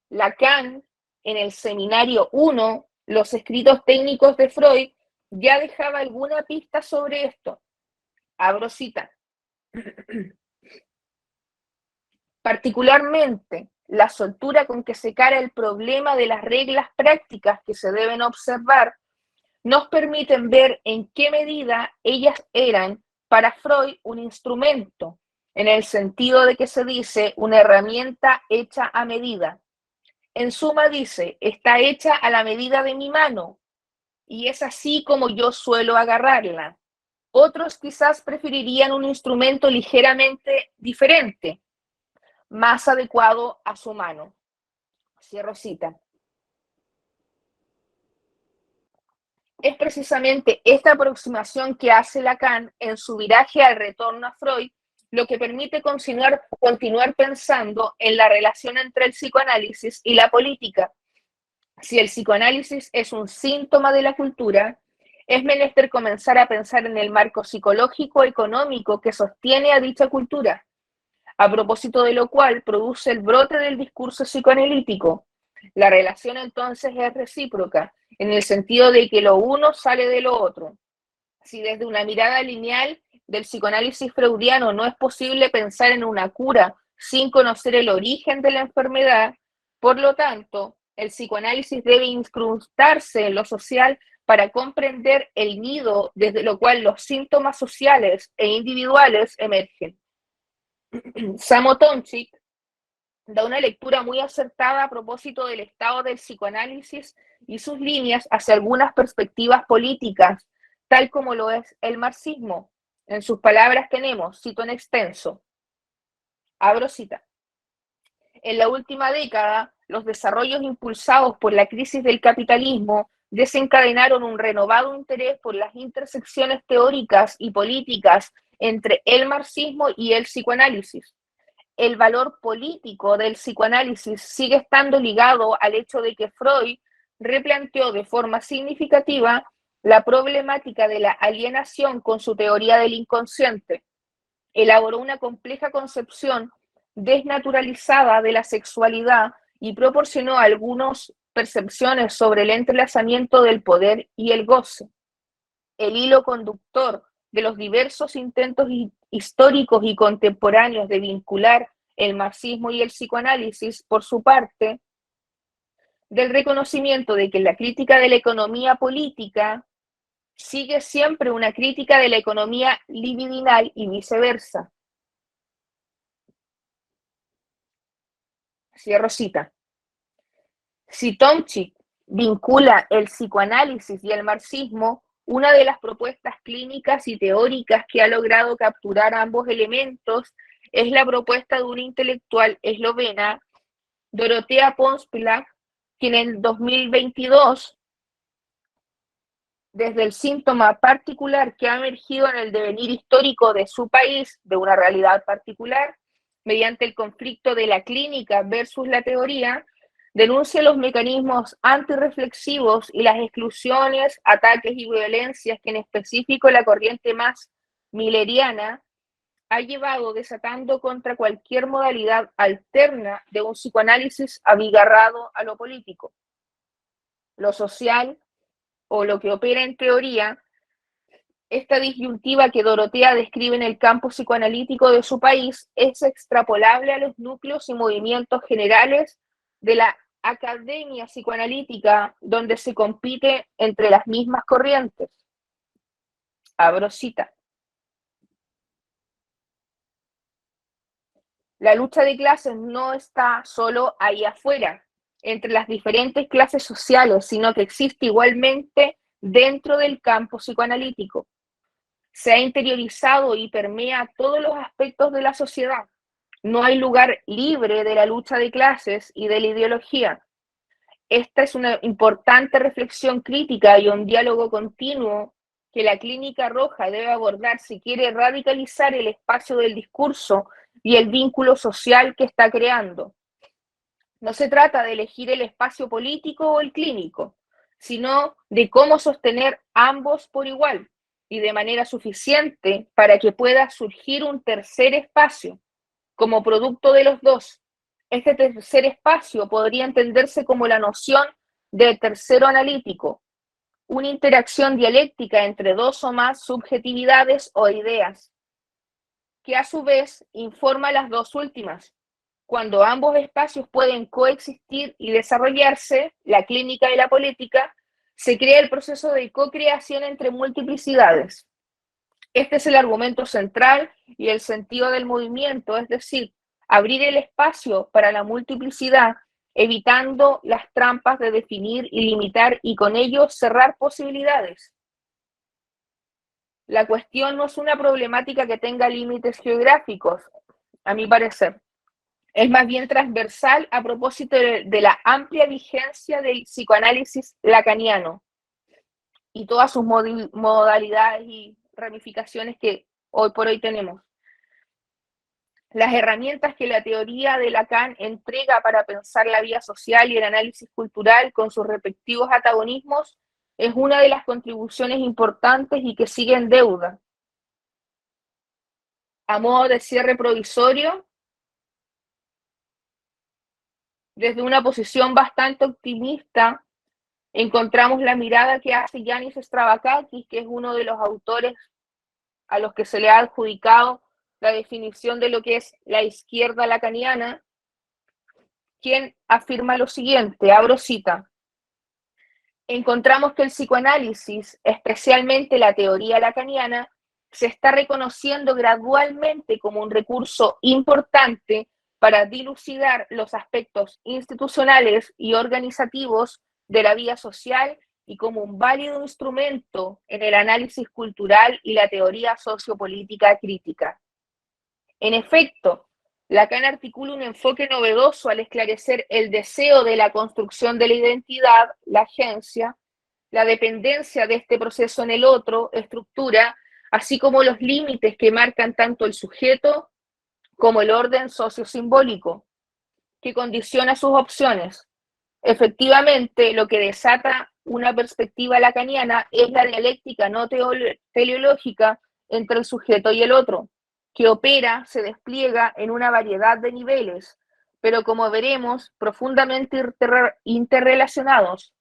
Lacan, en el seminario 1, los escritos técnicos de Freud, ya dejaba alguna pista sobre esto. Abro cita. Particularmente, la soltura con que se cara el problema de las reglas prácticas que se deben observar nos permiten ver en qué medida ellas eran para Freud un instrumento, en el sentido de que se dice una herramienta hecha a medida. En suma dice, está hecha a la medida de mi mano, y es así como yo suelo agarrarla. Otros quizás preferirían un instrumento ligeramente diferente, más adecuado a su mano. Cierro cita. Es precisamente esta aproximación que hace Lacan en su viraje al retorno a Freud lo que permite continuar pensando en la relación entre el psicoanálisis y la política. Si el psicoanálisis es un síntoma de la cultura, es menester comenzar a pensar en el marco psicológico económico que sostiene a dicha cultura, a propósito de lo cual produce el brote del discurso psicoanalítico. La relación entonces es recíproca, en el sentido de que lo uno sale de lo otro. Si desde una mirada lineal del psicoanálisis freudiano no es posible pensar en una cura sin conocer el origen de la enfermedad, por lo tanto, el psicoanálisis debe incrustarse en lo social para comprender el nido desde lo cual los síntomas sociales e individuales emergen. Samo Tomczyk da una lectura muy acertada a propósito del estado del psicoanálisis y sus líneas hacia algunas perspectivas políticas, tal como lo es el marxismo. En sus palabras tenemos, cito en extenso, abro cita. En la última década, los desarrollos impulsados por la crisis del capitalismo desencadenaron un renovado interés por las intersecciones teóricas y políticas entre el marxismo y el psicoanálisis. El valor político del psicoanálisis sigue estando ligado al hecho de que Freud replanteó de forma significativa la problemática de la alienación con su teoría del inconsciente. Elaboró una compleja concepción desnaturalizada de la sexualidad y proporcionó algunas percepciones sobre el entrelazamiento del poder y el goce. El hilo conductor de los diversos intentos históricos y contemporáneos de vincular el marxismo y el psicoanálisis, por su parte, del reconocimiento de que la crítica de la economía política sigue siempre una crítica de la economía libidinal y viceversa. Cierro cita. Si Tomczyk vincula el psicoanálisis y el marxismo, una de las propuestas clínicas y teóricas que ha logrado capturar ambos elementos es la propuesta de una intelectual eslovena, Dorotea Pons Pilak, quien en 2022 desde el síntoma particular que ha emergido en el devenir histórico de su país, de una realidad particular, mediante el conflicto de la clínica versus la teoría, denuncia los mecanismos antirreflexivos y las exclusiones, ataques y violencias que en específico la corriente más milleriana ha llevado desatando contra cualquier modalidad alterna de un psicoanálisis abigarrado a lo político, lo social o lo que opera en teoría. Esta disyuntiva que Dorotea describe en el campo psicoanalítico de su país es extrapolable a los núcleos y movimientos generales de la academia psicoanalítica, donde se compite entre las mismas corrientes. Abro cita. La lucha de clases no está solo ahí afuera, entre las diferentes clases sociales, sino que existe igualmente dentro del campo psicoanalítico. Se ha interiorizado y permea todos los aspectos de la sociedad. No hay lugar libre de la lucha de clases y de la ideología. Esta es una importante reflexión crítica y un diálogo continuo que la Clínica Roja debe abordar si quiere radicalizar el espacio del discurso y el vínculo social que está creando. No se trata de elegir el espacio político o el clínico, sino de cómo sostener ambos por igual y de manera suficiente para que pueda surgir un tercer espacio como producto de los dos. Este tercer espacio podría entenderse como la noción de tercero analítico, una interacción dialéctica entre dos o más subjetividades o ideas, que a su vez informa las dos últimas. Cuando ambos espacios pueden coexistir y desarrollarse, la clínica y la política, se crea el proceso de co-creación entre multiplicidades. Este es el argumento central y el sentido del movimiento, es decir, abrir el espacio para la multiplicidad, evitando las trampas de definir y limitar y con ello cerrar posibilidades. La cuestión no es una problemática que tenga límites geográficos, a mi parecer. Es más bien transversal a propósito de la amplia vigencia del psicoanálisis lacaniano y todas sus modalidades y ramificaciones que hoy por hoy tenemos. Las herramientas que la teoría de Lacan entrega para pensar la vida social y el análisis cultural con sus respectivos antagonismos es una de las contribuciones importantes y que sigue en deuda. A modo de cierre provisorio, desde una posición bastante optimista, encontramos la mirada que hace Yanis Stavrakakis, que es uno de los autores a los que se le ha adjudicado la definición de lo que es la izquierda lacaniana, quien afirma lo siguiente, abro cita: encontramos que el psicoanálisis, especialmente la teoría lacaniana, se está reconociendo gradualmente como un recurso importante para dilucidar los aspectos institucionales y organizativos de la vida social y como un válido instrumento en el análisis cultural y la teoría sociopolítica crítica. En efecto, Lacan articula un enfoque novedoso al esclarecer el deseo de la construcción de la identidad, la agencia, la dependencia de este proceso en el otro, estructura, así como los límites que marcan tanto el sujeto como el orden sociosimbólico, que condiciona sus opciones. Efectivamente, lo que desata una perspectiva lacaniana es la dialéctica no teleológica entre el sujeto y el otro, que opera, se despliega en una variedad de niveles, pero como veremos, profundamente interrelacionados.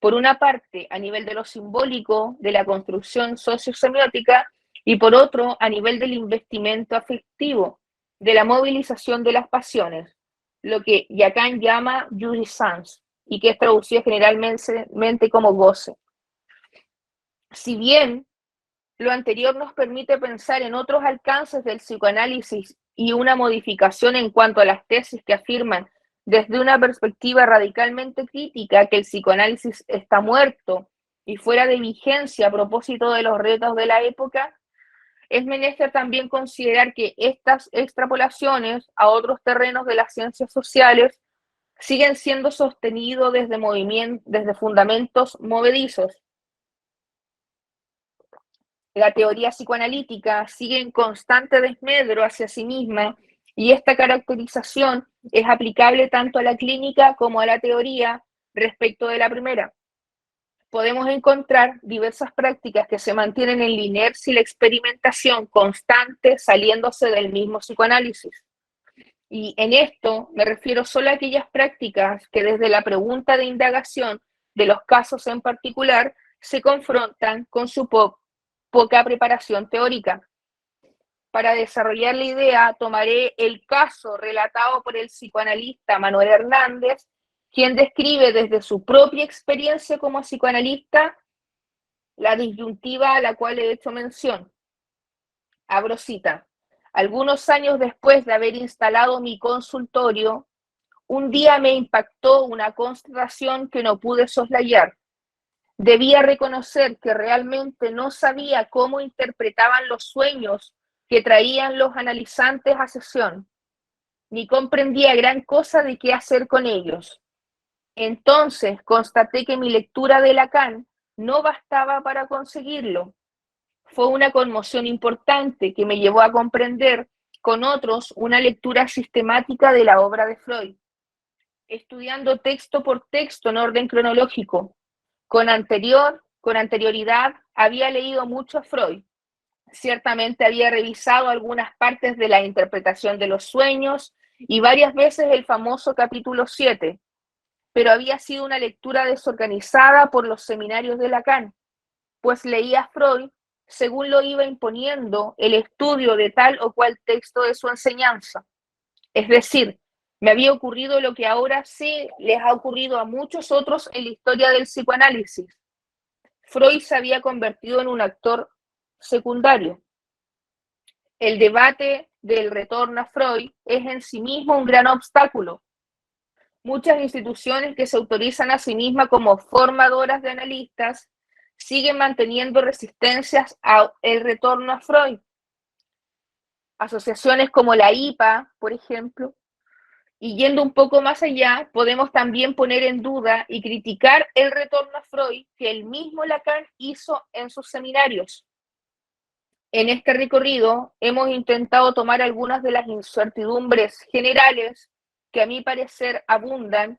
Por una parte, a nivel de lo simbólico, de la construcción sociosemiótica, y por otro, a nivel del investimento afectivo, de la movilización de las pasiones, lo que Lacan llama jouissance, y que es traducido generalmente como goce. Si bien lo anterior nos permite pensar en otros alcances del psicoanálisis y una modificación en cuanto a las tesis que afirman desde una perspectiva radicalmente crítica que el psicoanálisis está muerto y fuera de vigencia a propósito de los retos de la época, es menester también considerar que estas extrapolaciones a otros terrenos de las ciencias sociales siguen siendo sostenidos desde fundamentos movedizos. La teoría psicoanalítica sigue en constante desmedro hacia sí misma y esta caracterización es aplicable tanto a la clínica como a la teoría respecto de la primera. Podemos encontrar diversas prácticas que se mantienen en la inercia y la experimentación constante saliéndose del mismo psicoanálisis. Y en esto me refiero solo a aquellas prácticas que desde la pregunta de indagación de los casos en particular se confrontan con su poca preparación teórica. Para desarrollar la idea, tomaré el caso relatado por el psicoanalista Manuel Hernández, quien describe desde su propia experiencia como psicoanalista la disyuntiva a la cual he hecho mención. Abro cita. Algunos años después de haber instalado mi consultorio, un día me impactó una constatación que no pude soslayar. Debía reconocer que realmente no sabía cómo interpretaban los sueños que traían los analizantes a sesión, ni comprendía gran cosa de qué hacer con ellos. Entonces constaté que mi lectura de Lacan no bastaba para conseguirlo. Fue una conmoción importante que me llevó a comprender con otros una lectura sistemática de la obra de Freud, estudiando texto por texto en orden cronológico. Con anterioridad había leído mucho a Freud. Ciertamente había revisado algunas partes de la interpretación de los sueños y varias veces el famoso capítulo 7, pero había sido una lectura desorganizada por los seminarios de Lacan, pues leía a Freud según lo iba imponiendo el estudio de tal o cual texto de su enseñanza. Es decir, me había ocurrido lo que ahora sí les ha ocurrido a muchos otros en la historia del psicoanálisis. Freud se había convertido en un actor secundario. El debate del retorno a Freud es en sí mismo un gran obstáculo. Muchas instituciones que se autorizan a sí mismas como formadoras de analistas siguen manteniendo resistencias al retorno a Freud. Asociaciones como la IPA, por ejemplo, y yendo un poco más allá, podemos también poner en duda y criticar el retorno a Freud que el mismo Lacan hizo en sus seminarios. En este recorrido hemos intentado tomar algunas de las incertidumbres generales que a mi parecer abundan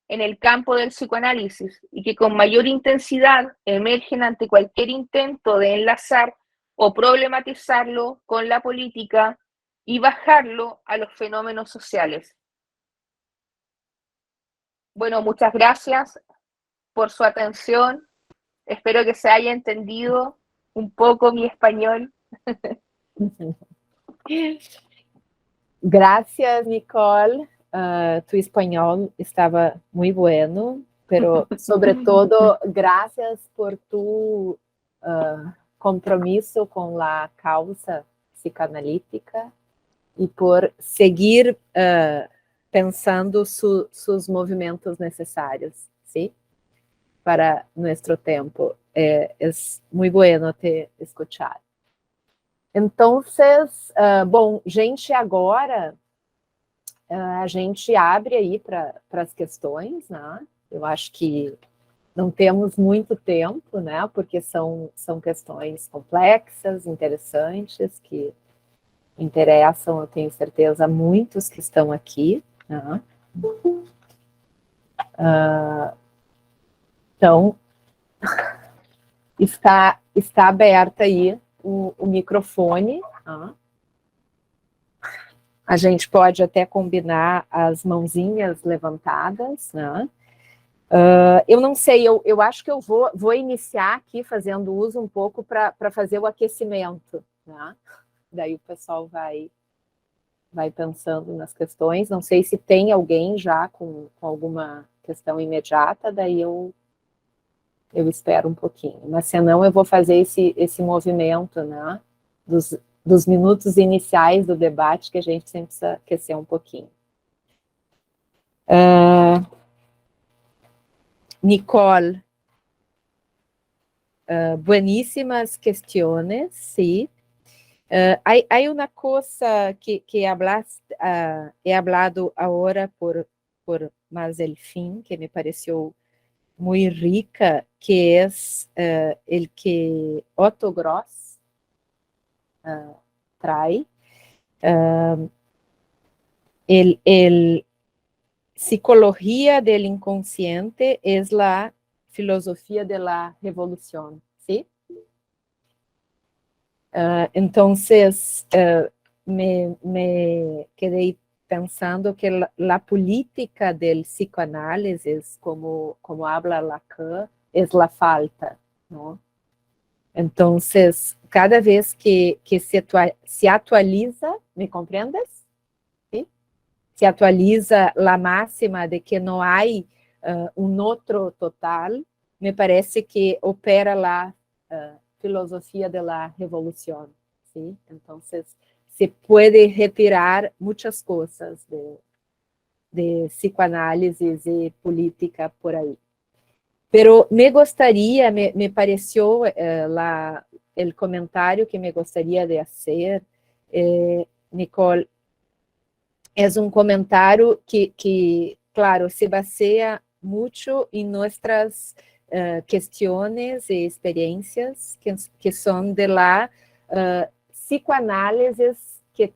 en el campo del psicoanálisis y que con mayor intensidad emergen ante cualquier intento de enlazar o problematizarlo con la política y bajarlo a los fenómenos sociales. Bueno, muchas gracias por su atención. Espero que se haya entendido un poco mi español. Gracias, Nicole. Tu español estaba muy bueno, pero sobre todo, gracias por tu compromiso con la causa psicanalítica y por seguir pensando sus movimentos necesarios, ¿sí? Para nuestro tiempo. Es muy bueno te escuchar. Entonces, bom, gente, agora a gente abre aí para as questões, né? Eu acho que não temos muito tempo, né? Porque são questões complexas, interessantes, que interessam, eu tenho certeza, a muitos que estão aqui, né? Então, está aberta aí o microfone, né? A gente pode até combinar as mãozinhas levantadas, né? Eu não sei, eu acho que eu vou iniciar aqui fazendo uso um pouco para fazer o aquecimento, né? Daí o pessoal vai pensando nas questões. Não sei se tem alguém já com alguma questão imediata, daí eu espero um pouquinho. Mas senão eu vou fazer esse movimento, né? Dos minutos iniciais do debate, que a gente sempre precisa aquecer um pouquinho. Nicole, buenísimas questões, sí. Hay una cosa que he hablado ahora por más el fin, que me pareció muy rica, que es el que Otto Gross trae. El psicología del inconsciente es la filosofía de la revolución, ¿sí? Entonces, me quedé pensando que la política del psicoanálisis, como habla Lacan, es la falta, ¿no? Entonces, cada vez que se actualiza, ¿me comprendes? ¿Sí? Se actualiza la máxima de que no hay un otro total, me parece que opera la filosofía de la revolución, ¿sí? Entonces, se puede retirar muchas cosas de psicoanálisis y política por ahí. Pero me gustaría, me pareció el comentario que me gustaría de hacer, Nicole, es un comentario que, claro, se basea mucho en nuestras cuestiones y experiencias que son de la psicoanálisis que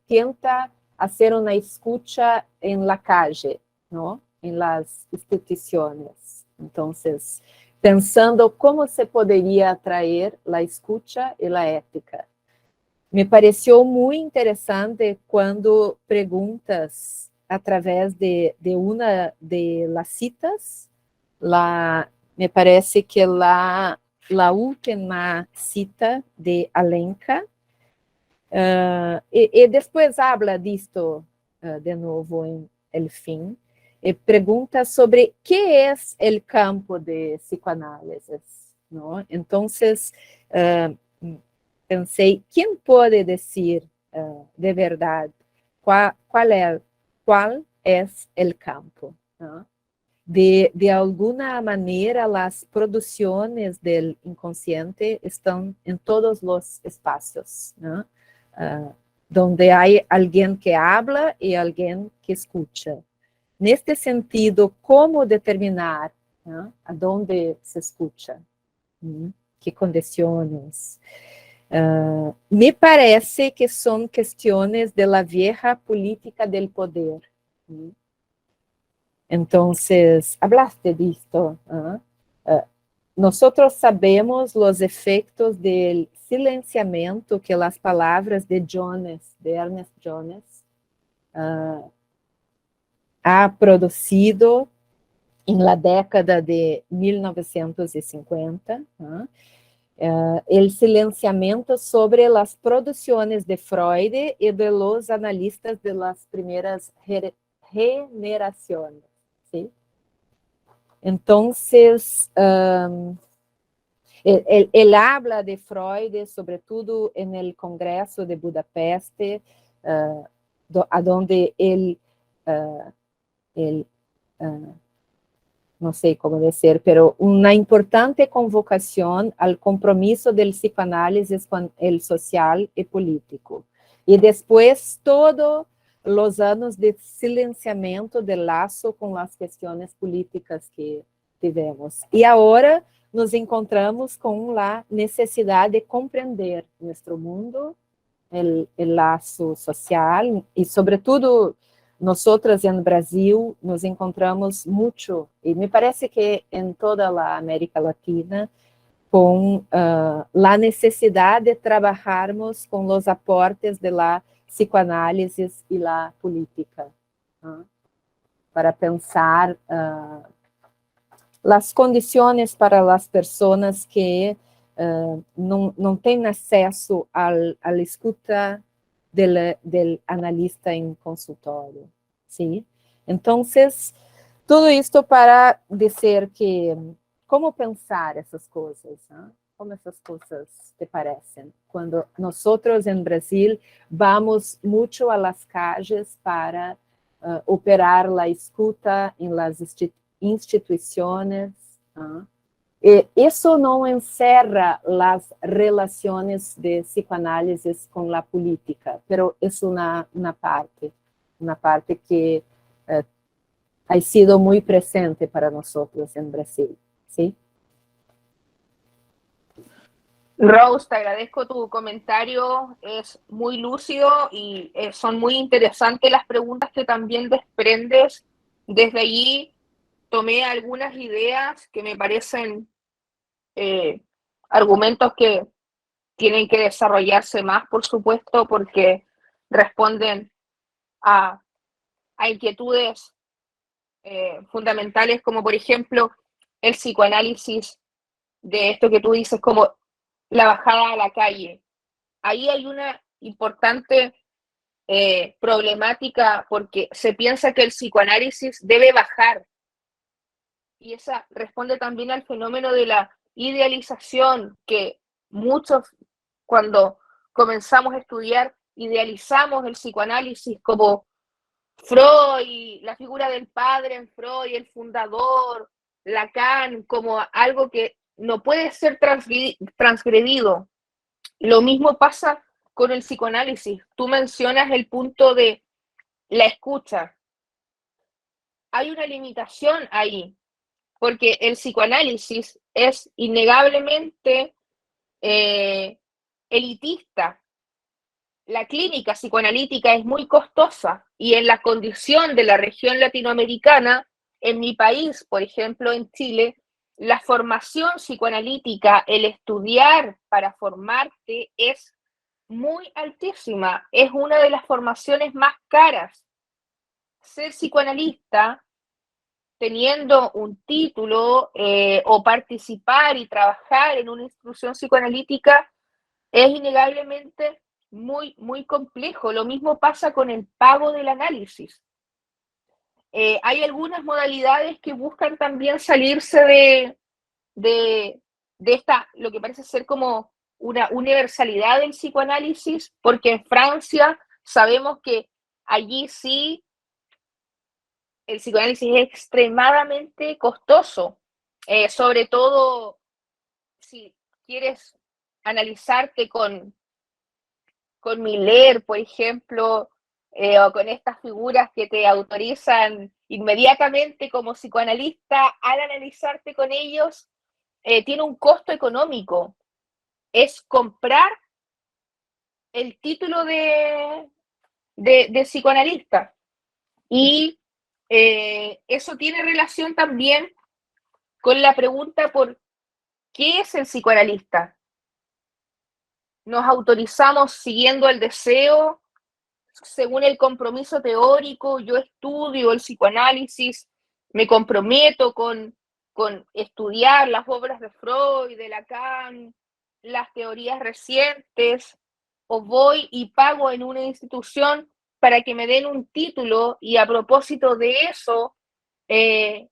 tenta hacer una escucha en la calle, ¿no? En las instituciones. Entonces, pensando cómo se podría traer la escucha y la ética. Me pareció muy interesante cuando preguntas a través de una de las citas, me parece que la última cita de Alenka, y después habla disto de nuevo en El Fin, y pregunta sobre qué es el campo de psicoanálisis, ¿no? Entonces, pensei, quem pode dizer de verdade qual é o campo? ¿No? De alguma maneira, as produções do inconsciente estão em todos os espaços, ¿no? Donde há alguém que habla e alguém que escuta. Neste sentido, como determinar, ¿no? Aonde se escuta? Que condições? Me parece que são questões de la vieja política del poder. Então, hablaste disto. Nosotros sabemos os efeitos do silenciamento que as palavras de Ernest Jones, ha produzido em la década de 1950, el silenciamiento sobre las producciones de Freud y de los analistas de las primeras generaciones, ¿sí? Entonces, él habla de Freud, sobre todo en el Congreso de Budapest, a donde él no sé cómo decir, pero una importante convocación al compromiso del psicoanálisis con el social y político. Y después todos los años de silenciamiento del lazo con las cuestiones políticas que tivemos. Y ahora nos encontramos con la necesidad de comprender nuestro mundo, el lazo social y sobre todo nosotras en Brasil nos encontramos mucho, y me parece que en toda la América Latina, con la necesidad de trabajarmos con los aportes de la psicoanálisis y la política, ¿no? Para pensar las condiciones para las personas que não têm acesso à escuta del analista em consultório, ¿sí? Então, tudo isto para dizer que como pensar essas coisas, ¿no? Como essas coisas te parecem? Quando nós em Brasil vamos muito a las calles para operar a escuta em las instituições, ¿no? Isso não encerra as relações de psicoanálisis com a política, pero é uma parte que ha sido muito presente para nós em Brasil, ¿sí? Rose, te agradezco tu comentario, es muy lúcido y son muy interesantes las preguntas que también desprendes. Desde allí tomé algunas ideas que me parecen argumentos que tienen que desarrollarse más, por supuesto, porque responden a inquietudes fundamentales, como por ejemplo el psicoanálisis de esto que tú dices, como la bajada a la calle. Ahí hay una importante problemática porque se piensa que el psicoanálisis debe bajar, y esa responde también al fenómeno de la idealización que muchos, cuando comenzamos a estudiar, idealizamos el psicoanálisis como Freud, la figura del padre en Freud, el fundador, Lacan, como algo que no puede ser transgredido. Lo mismo pasa con el psicoanálisis. Tú mencionas el punto de la escucha. Hay una limitación ahí, porque el psicoanálisis es innegablemente elitista. La clínica psicoanalítica es muy costosa y en la condición de la región latinoamericana, en mi país, por ejemplo, en Chile, la formación psicoanalítica, el estudiar para formarte es muy altísima, es una de las formaciones más caras. Ser psicoanalista, teniendo un título o participar y trabajar en una institución psicoanalítica, es innegablemente muy, muy complejo. Lo mismo pasa con el pago del análisis. Hay algunas modalidades que buscan también salirse de esta, lo que parece ser como una universalidad del psicoanálisis, porque en Francia sabemos que allí sí el psicoanálisis es extremadamente costoso, sobre todo si quieres analizarte con Miller, por ejemplo, o con estas figuras que te autorizan inmediatamente como psicoanalista al analizarte con ellos, tiene un costo económico. Es comprar el título de psicoanalista. Y eso tiene relación también con la pregunta por qué es el psicoanalista. Nos autorizamos siguiendo el deseo, según el compromiso teórico. Yo estudio el psicoanálisis, me comprometo con estudiar las obras de Freud, de Lacan, las teorías recientes, o voy y pago en una institución para que me den un título, y a propósito de eso,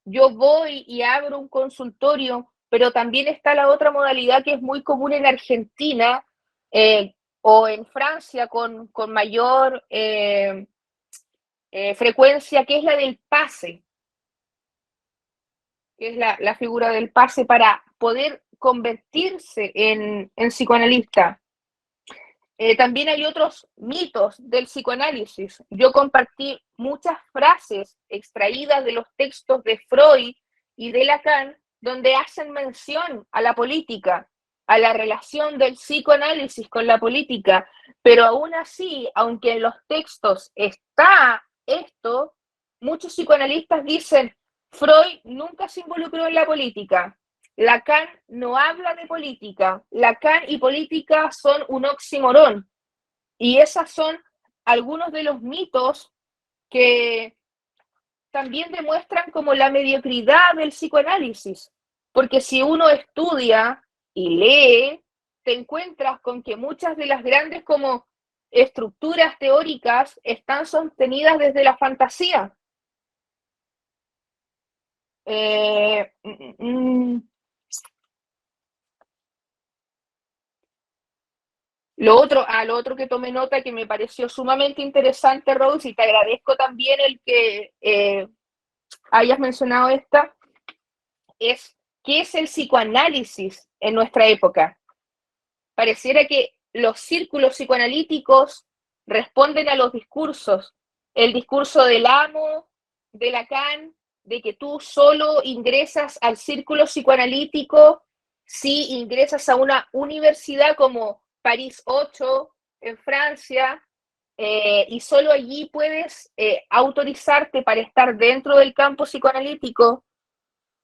yo voy y abro un consultorio. Pero también está la otra modalidad que es muy común en Argentina, o en Francia con mayor frecuencia, que es la del pase, que es la figura del pase para poder convertirse en psicoanalista. También hay otros mitos del psicoanálisis. Yo compartí muchas frases extraídas de los textos de Freud y de Lacan, donde hacen mención a la política, a la relación del psicoanálisis con la política, pero aún así, aunque en los textos está esto, muchos psicoanalistas dicen, Freud nunca se involucró en la política, Lacan no habla de política, Lacan y política son un oxímoron. Y esos son algunos de los mitos que también demuestran como la mediocridad del psicoanálisis. Porque si uno estudia y lee, te encuentras con que muchas de las grandes como estructuras teóricas están sostenidas desde la fantasía. Lo otro que tomé nota, que me pareció sumamente interesante, Rose, y te agradezco también el que hayas mencionado esta, es ¿qué es el psicoanálisis en nuestra época? Pareciera que los círculos psicoanalíticos responden a los discursos. El discurso del amo, de Lacan, de que tú solo ingresas al círculo psicoanalítico si ingresas a una universidad como París 8 en Francia, y solo allí puedes autorizarte para estar dentro del campo psicoanalítico,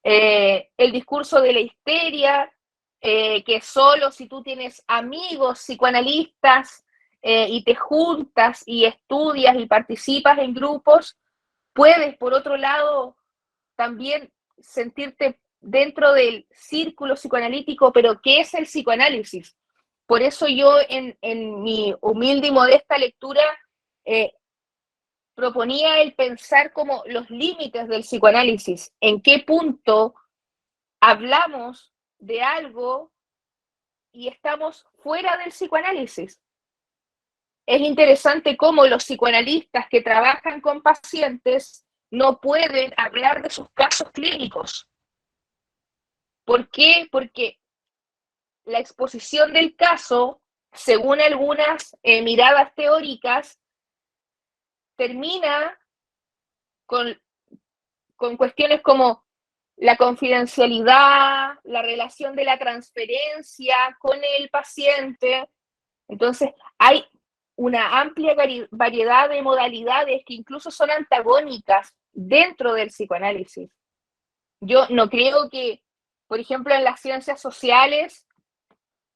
el discurso de la histeria, que solo si tú tienes amigos psicoanalistas y te juntas y estudias y participas en grupos, puedes, por otro lado, también sentirte dentro del círculo psicoanalítico, pero ¿qué es el psicoanálisis? Por eso yo en mi humilde y modesta lectura proponía el pensar como los límites del psicoanálisis, en qué punto hablamos de algo y estamos fuera del psicoanálisis. Es interesante cómo los psicoanalistas que trabajan con pacientes no pueden hablar de sus casos clínicos. ¿Por qué? Porque la exposición del caso, según algunas miradas teóricas, termina con cuestiones como la confidencialidad, la relación de la transferencia con el paciente. Entonces, hay una amplia variedad de modalidades que incluso son antagónicas dentro del psicoanálisis. Yo no creo que, por ejemplo, en las ciencias sociales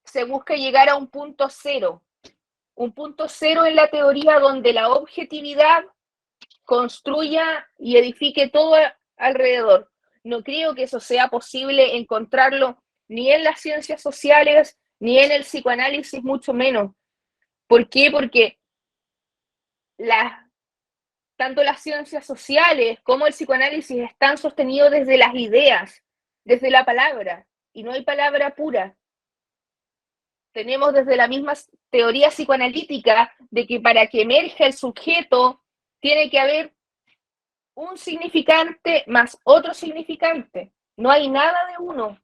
se busque llegar a un punto cero en la teoría donde la objetividad construya y edifique todo alrededor. No creo que eso sea posible encontrarlo ni en las ciencias sociales, ni en el psicoanálisis, mucho menos. ¿Por qué? Porque tanto las ciencias sociales como el psicoanálisis están sostenidos desde las ideas, desde la palabra, y no hay palabra pura. Tenemos desde la misma teoría psicoanalítica de que para que emerja el sujeto tiene que haber un significante más otro significante. No hay nada de uno.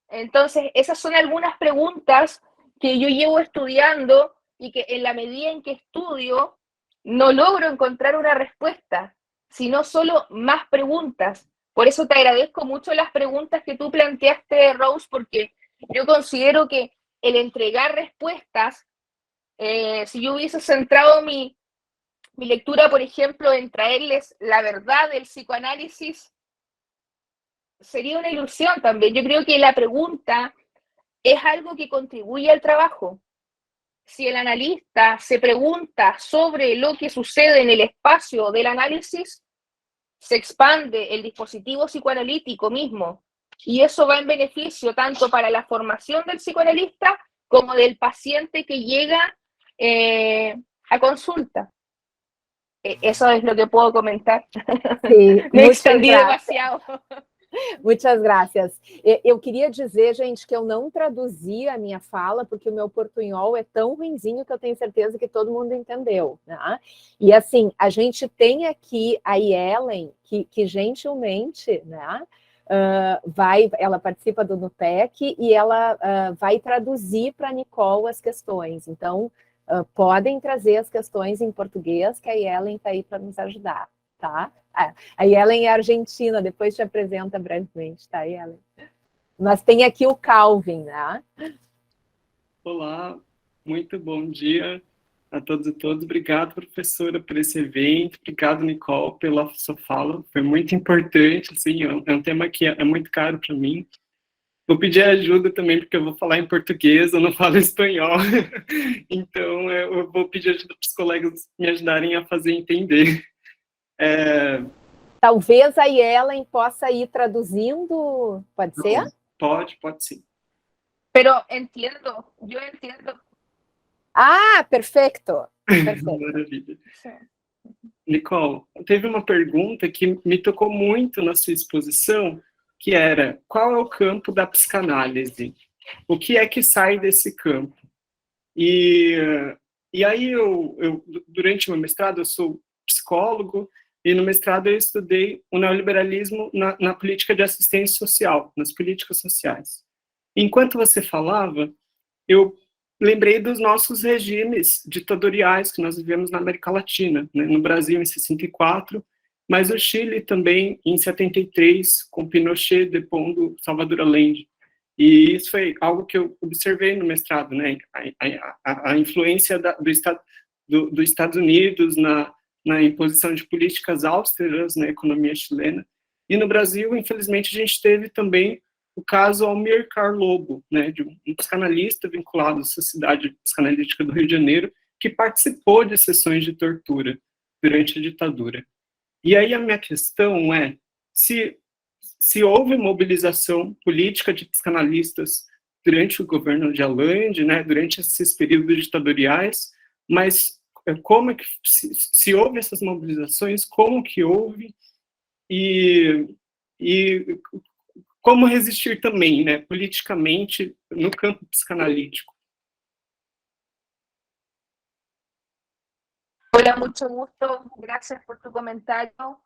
Entonces, esas son algunas preguntas que yo llevo estudiando y que en la medida en que estudio no logro encontrar una respuesta, sino solo más preguntas. Por eso te agradezco mucho las preguntas que tú planteaste, Rose, porque yo considero que el entregar respuestas, si yo hubiese centrado mi lectura, por ejemplo, en traerles la verdad del psicoanálisis, sería una ilusión también. Yo creo que la pregunta es algo que contribuye al trabajo. Si el analista se pregunta sobre lo que sucede en el espacio del análisis, se expande el dispositivo psicoanalítico mismo, y eso va en beneficio tanto para la formación del psicoanalista como del paciente que llega a consulta. Eso es lo que puedo comentar. Sí, me extendi demasiado. Muitas graças. Eu queria dizer, gente, que eu não traduzi a minha fala, porque o meu portunhol é tão ruinzinho que eu tenho certeza que todo mundo entendeu, né? E assim, a gente tem aqui a Yellen, que gentilmente, né, ela participa do NUPEC e ela vai traduzir para a Nicole as questões. Então, podem trazer as questões em português, que a Yellen está aí para nos ajudar, tá? A Yellen é argentina, depois te apresenta brevemente, tá, Yellen? Mas tem aqui o Calvin, né? Olá, muito bom dia a todos e todas. Obrigado, professora, por esse evento. Obrigado, Nicole, pela sua fala. Foi muito importante, assim, é um tema que é muito caro para mim. Vou pedir ajuda também, porque eu vou falar em português, eu não falo espanhol. Então, eu vou pedir ajuda para os colegas me ajudarem a fazer entender. Talvez a Yellen possa ir traduzindo, pode ser? Pode sim. Pero entiendo, yo entiendo. Ah, perfeito. Maravilha. Nicole, teve uma pergunta que me tocou muito na sua exposição, que era, qual é o campo da psicanálise? O que é que sai desse campo? E aí, durante o meu mestrado, eu sou psicólogo, e no mestrado eu estudei o neoliberalismo na política de assistência social, nas políticas sociais. Enquanto você falava, eu lembrei dos nossos regimes ditatoriais que nós vivemos na América Latina, né? No Brasil, em 64, mas o Chile também, em 73, com Pinochet depondo Salvador Allende. E isso foi algo que eu observei no mestrado, né? A influência dos Estados Unidos na imposição de políticas austeras na economia chilena. E no Brasil, infelizmente, a gente teve também o caso Almir Lobo, né, de um psicanalista vinculado à Sociedade Psicanalítica do Rio de Janeiro, que participou de sessões de tortura durante a ditadura. E aí a minha questão é, se houve mobilização política de psicanalistas durante o governo de Allende, né, durante esses períodos ditatoriais, mas como é que, se houve essas mobilizações, como que houve, e como resistir também, né, politicamente, no campo psicanalítico. Hola, mucho gusto, gracias por tu comentario.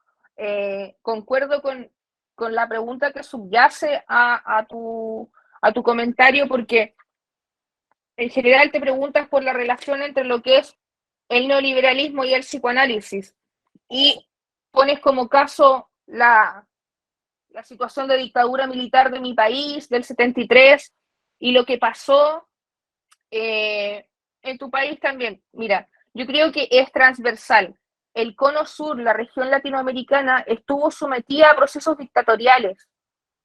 Concuerdo con la pregunta que subyace a tu comentario, porque en general te preguntas por la relación entre lo que es el neoliberalismo y el psicoanálisis, y pones como caso la situación de dictadura militar de mi país, del 73, y lo que pasó en tu país también. Mira, yo creo que es transversal. El Cono Sur, la región latinoamericana, estuvo sometida a procesos dictatoriales.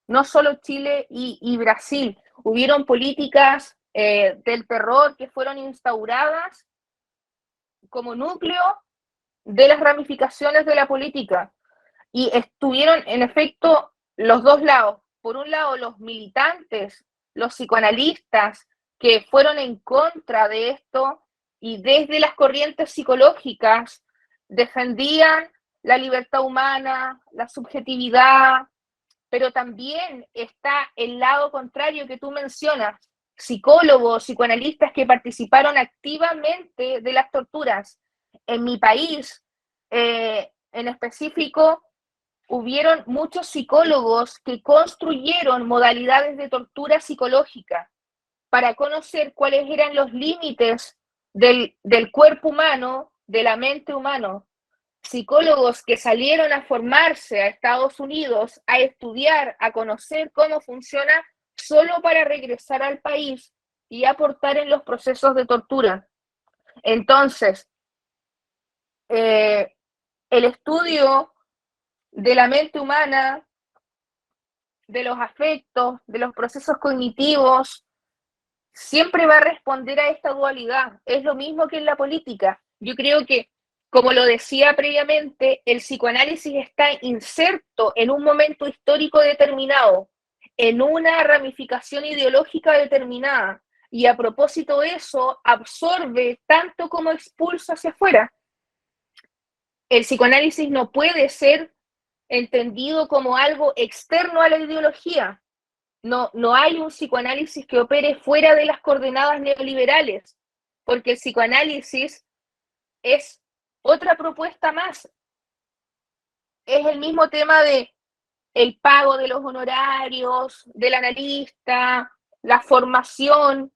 No solo Chile y Brasil. Hubieron políticas del terror que fueron instauradas como núcleo de las ramificaciones de la política. Y estuvieron, en efecto, los dos lados. Por un lado, los militantes, los psicoanalistas, que fueron en contra de esto y desde las corrientes psicológicas defendían la libertad humana, la subjetividad, pero también está el lado contrario que tú mencionas, psicólogos, psicoanalistas que participaron activamente de las torturas. En mi país, en específico, hubieron muchos psicólogos que construyeron modalidades de tortura psicológica para conocer cuáles eran los límites del cuerpo humano, de la mente humana. Psicólogos que salieron a formarse a Estados Unidos, a estudiar, a conocer cómo funciona, solo para regresar al país y aportar en los procesos de tortura. Entonces, el estudio de la mente humana, de los afectos, de los procesos cognitivos, siempre va a responder a esta dualidad. Es lo mismo que en la política. Yo creo que, como lo decía previamente, el psicoanálisis está inserto en un momento histórico determinado, en una ramificación ideológica determinada, y a propósito de eso, absorbe tanto como expulsa hacia afuera. El psicoanálisis no puede ser entendido como algo externo a la ideología. No hay un psicoanálisis que opere fuera de las coordenadas neoliberales, porque el psicoanálisis es otra propuesta más. Es el mismo tema de el pago de los honorarios, del analista, la formación.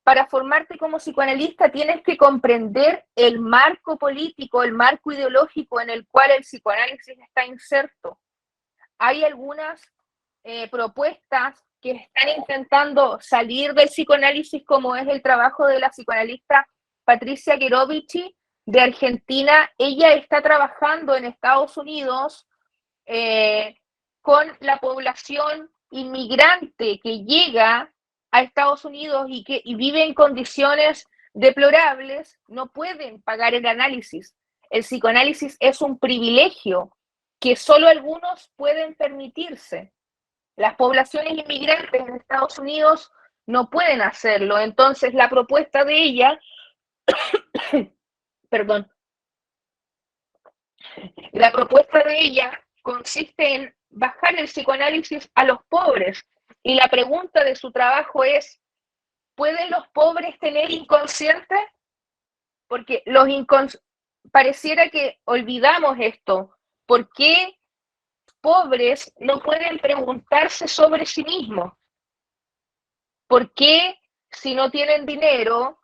Para formarte como psicoanalista tienes que comprender el marco político, el marco ideológico en el cual el psicoanálisis está inserto. Hay algunas propuestas que están intentando salir del psicoanálisis, como es el trabajo de la psicoanalista Patricia Gherovici de Argentina. Ella está trabajando en Estados Unidos con la población inmigrante que llega a Estados Unidos y vive en condiciones deplorables. No pueden pagar el análisis. El psicoanálisis es un privilegio que solo algunos pueden permitirse. Las poblaciones inmigrantes en Estados Unidos no pueden hacerlo. Entonces, la propuesta de ella, la propuesta de ella consiste en bajar el psicoanálisis a los pobres. Y la pregunta de su trabajo es, ¿pueden los pobres tener inconsciente? Porque pareciera que olvidamos esto. ¿Por qué pobres no pueden preguntarse sobre sí mismos? ¿Por qué, si no tienen dinero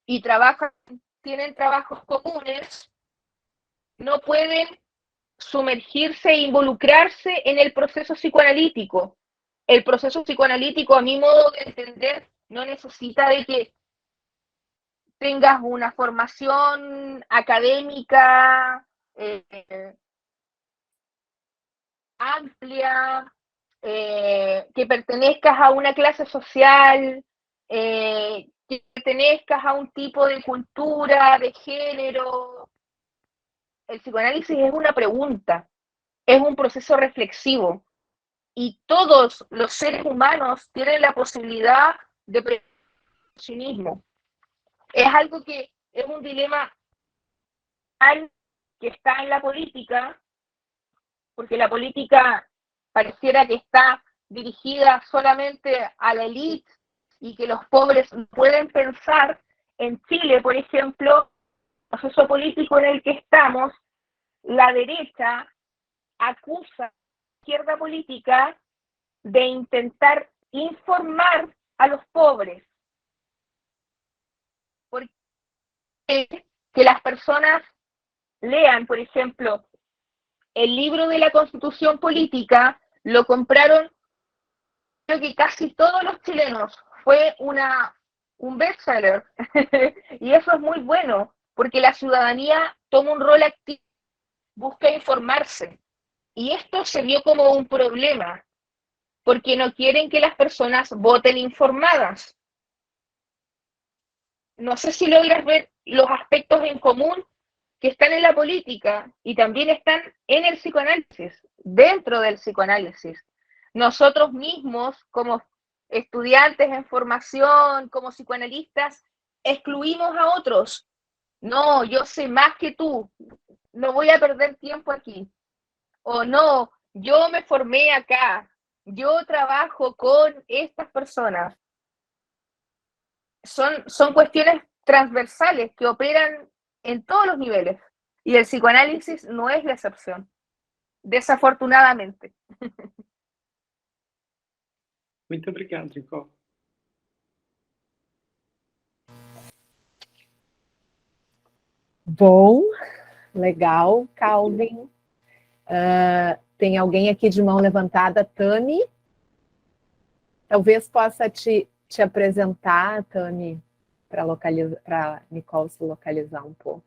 y tienen trabajos comunes, no pueden sumergirse e involucrarse en el proceso psicoanalítico. El proceso psicoanalítico, a mi modo de entender, no necesita de que tengas una formación académica amplia, que pertenezcas a una clase social, que pertenezcas a un tipo de cultura, de género. El psicoanálisis es una pregunta, es un proceso reflexivo, y todos los seres humanos tienen la posibilidad de perfeccionismo. Es algo que es un dilema que está en la política, porque la política pareciera que está dirigida solamente a la élite y que los pobres no pueden pensar. En Chile, por ejemplo, el proceso político en el que estamos, la derecha acusa a la izquierda política de intentar informar a los pobres, porque que las personas lean, por ejemplo, el libro de la Constitución Política, lo compraron, creo que casi todos los chilenos, fue un bestseller, y eso es muy bueno, porque la ciudadanía toma un rol activo, busca informarse, y esto se vio como un problema, porque no quieren que las personas voten informadas. No sé si logras ver los aspectos en común que están en la política y también están en el psicoanálisis, dentro del psicoanálisis. Nosotros mismos, como estudiantes en formación, como psicoanalistas, excluimos a otros. No, yo sé más que tú, no voy a perder tiempo aquí. O no, yo me formé acá, yo trabajo con estas personas. Son cuestiones transversales que operan en todos los niveles. Y el psicoanálisis no es la excepción, desafortunadamente. Muito obrigado, Nicole. Bom, legal, Calvin. Tem alguém aqui de mão levantada, Tami? Talvez possa te apresentar, Tami, para Nicole se localizar um pouco.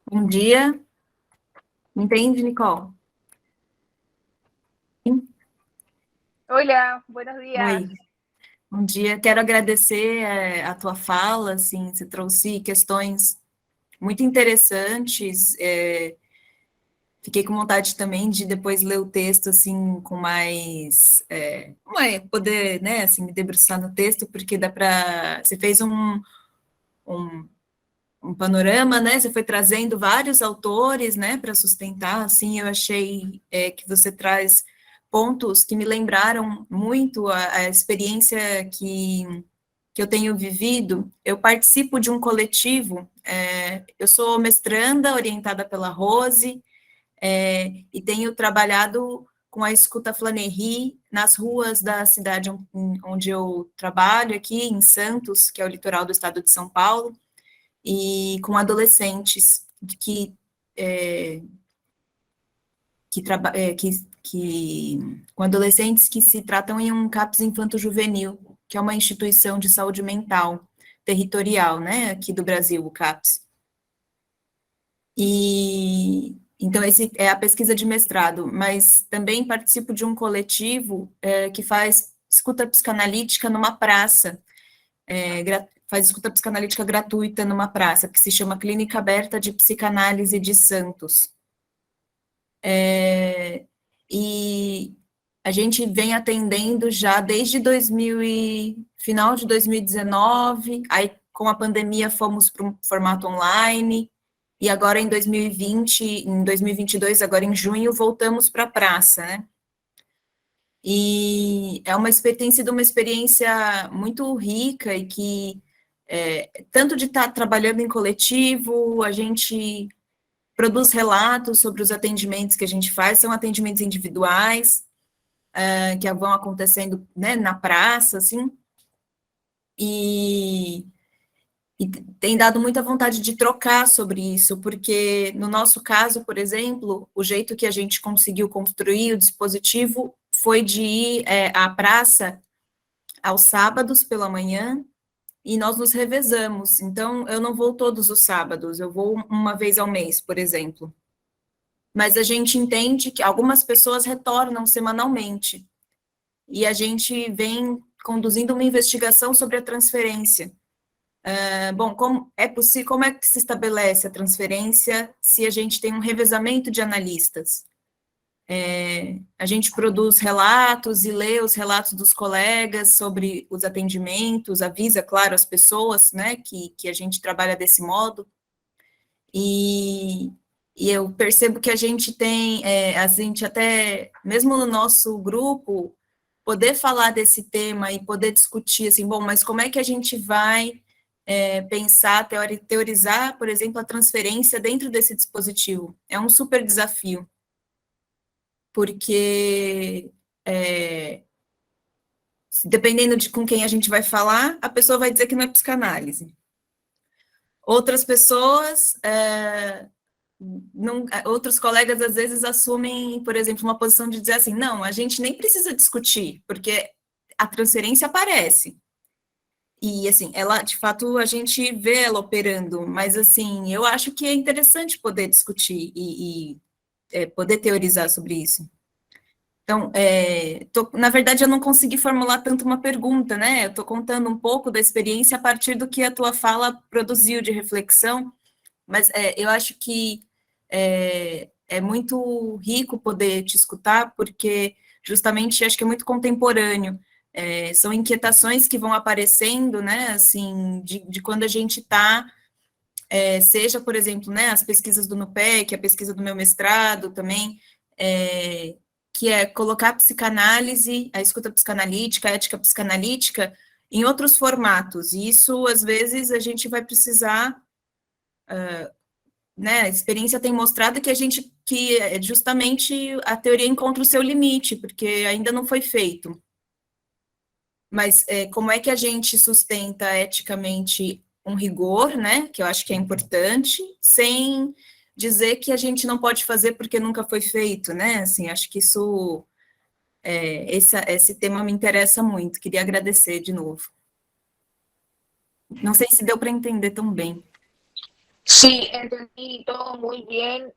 Bom dia. Entende, Nicole? Olá, buenos días. Oi. Bom dia. Quero agradecer a tua fala, assim, você trouxe questões muito interessantes. Fiquei com vontade também de depois ler o texto, assim, com mais... poder, né, assim, me debruçar no texto, porque dá para... Você fez um panorama, né, você foi trazendo vários autores, né, para sustentar, assim, eu achei que você traz pontos que me lembraram muito a experiência que eu tenho vivido. Eu participo de um coletivo, eu sou mestranda, orientada pela Rose, e tenho trabalhado com a escuta Flanery nas ruas da cidade onde eu trabalho, aqui em Santos, que é o litoral do estado de São Paulo, e com adolescentes com adolescentes que se tratam em um CAPS infanto-juvenil, que é uma instituição de saúde mental territorial, né, aqui do Brasil, o CAPS. E então esse é a pesquisa de mestrado, mas também participo de um coletivo que faz escuta psicanalítica numa praça, faz escuta psicanalítica gratuita numa praça, que se chama Clínica Aberta de Psicanálise de Santos. E a gente vem atendendo já desde final de 2019, aí com a pandemia fomos para um formato online, e agora em 2022, agora em junho, voltamos para a praça, né? E tem sido uma experiência muito rica e que, tanto de estar trabalhando em coletivo, a gente produz relatos sobre os atendimentos que a gente faz, são atendimentos individuais, que vão acontecendo, né, na praça, assim, e E tem dado muita vontade de trocar sobre isso, porque no nosso caso, por exemplo, o jeito que a gente conseguiu construir o dispositivo foi de ir à praça aos sábados pela manhã, e nós nos revezamos. Então, eu não vou todos os sábados, eu vou uma vez ao mês, por exemplo. Mas a gente entende que algumas pessoas retornam semanalmente, e a gente vem conduzindo uma investigação sobre a transferência. Bom, como é que se estabelece a transferência se a gente tem um revezamento de analistas? A gente produz relatos e lê os relatos dos colegas sobre os atendimentos, avisa, claro, as pessoas, né, que a gente trabalha desse modo, e eu percebo que a gente tem, a gente até, mesmo no nosso grupo, poder falar desse tema e poder discutir, assim, bom, mas como é que a gente vai pensar, teorizar, por exemplo, a transferência dentro desse dispositivo? É um super desafio, porque dependendo de com quem a gente vai falar, a pessoa vai dizer que não é psicanálise. Outras pessoas, outros colegas às vezes assumem, por exemplo, uma posição de dizer assim, não, a gente nem precisa discutir, porque a transferência aparece. E, assim, ela, de fato, a gente vê ela operando, mas, assim, eu acho que é interessante poder discutir e poder teorizar sobre isso. Então, na verdade, eu não consegui formular tanto uma pergunta, né? Eu estou contando um pouco da experiência a partir do que a tua fala produziu de reflexão, mas eu acho que é muito rico poder te escutar, porque justamente acho que é muito contemporâneo. São inquietações que vão aparecendo, né, assim, de quando a gente está, seja, por exemplo, né, as pesquisas do NUPEC, a pesquisa do meu mestrado também, que é colocar a psicanálise, a escuta psicanalítica, a ética psicanalítica, em outros formatos, e isso, às vezes, a gente vai precisar, né, a experiência tem mostrado que justamente a teoria encontra o seu limite, porque ainda não foi feito. Mas como é que a gente sustenta eticamente um rigor, né, que eu acho que é importante, sem dizer que a gente não pode fazer porque nunca foi feito, né, assim, acho que isso, esse tema me interessa muito, queria agradecer de novo. Não sei se deu para entender tão bem. Sí, entendí todo muy bien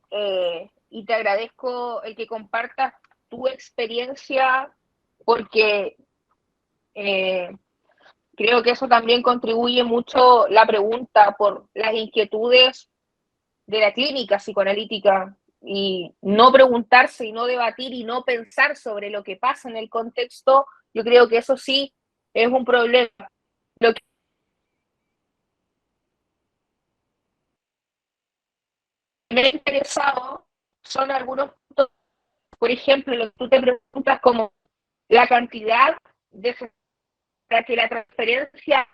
y te agradezco el que compartas tu experiencia porque creo que eso también contribuye mucho la pregunta por las inquietudes de la clínica psicoanalítica y no preguntarse y no debatir y no pensar sobre lo que pasa en el contexto, yo creo que eso sí es un problema. Lo que me ha interesado son algunos puntos, por ejemplo, lo que tú te preguntas como la cantidad de para que la transferencia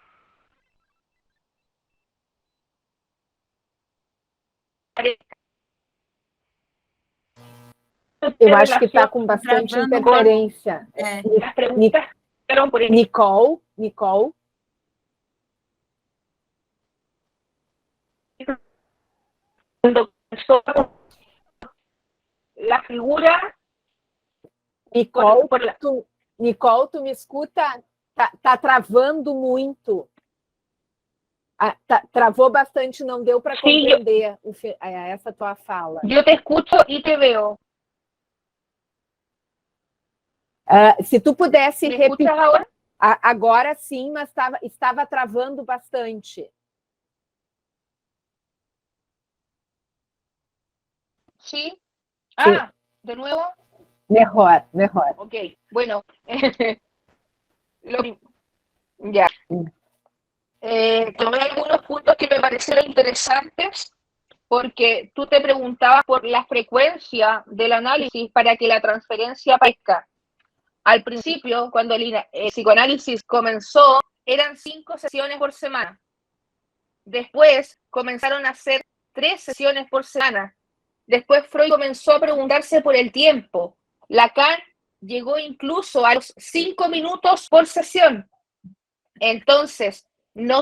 Eu acho que está com bastante interferência. As perguntas fueron por Nicole. Cuando comenzó la figura. Nicole, tu me escuta? Tá travando muito. Travou bastante, não deu para compreender essa tua fala. Eu te escuto e te veo. Se tu pudesse repetir. Agora sim, mas estava travando bastante. Sí. Ah, de nuevo. Mejor. Ok, bueno. Ya. Tomé algunos puntos que me parecieron interesantes porque tú te preguntabas por la frecuencia del análisis para que la transferencia aparezca. Al principio, cuando el psicoanálisis comenzó, eran 5 sesiones por semana. Después comenzaron a hacer 3 sesiones por semana. Después Freud comenzó a preguntarse por el tiempo. Lacan llegó incluso a los 5 minutos por sesión. Entonces, no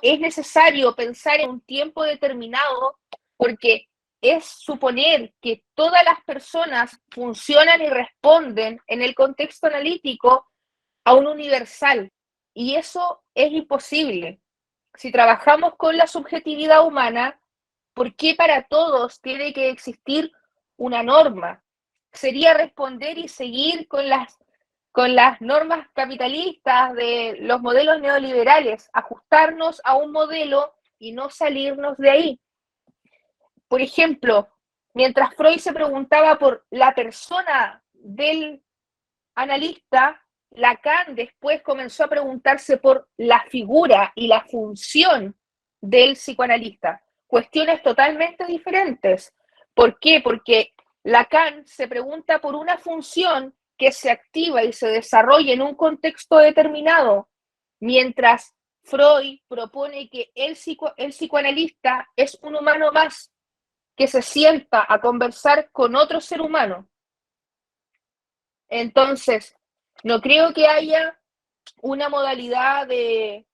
es necesario pensar en un tiempo determinado, porque es suponer que todas las personas funcionan y responden en el contexto analítico a un universal, y eso es imposible. Si trabajamos con la subjetividad humana, ¿por qué para todos tiene que existir una norma? Sería responder y seguir con las normas capitalistas de los modelos neoliberales, ajustarnos a un modelo y no salirnos de ahí. Por ejemplo, mientras Freud se preguntaba por la persona del analista, Lacan después comenzó a preguntarse por la figura y la función del psicoanalista. Cuestiones totalmente diferentes. ¿Por qué? Porque Lacan se pregunta por una función que se activa y se desarrolla en un contexto determinado, mientras Freud propone que el psicoanalista es un humano más que se sienta a conversar con otro ser humano. Entonces, no creo que haya una modalidad de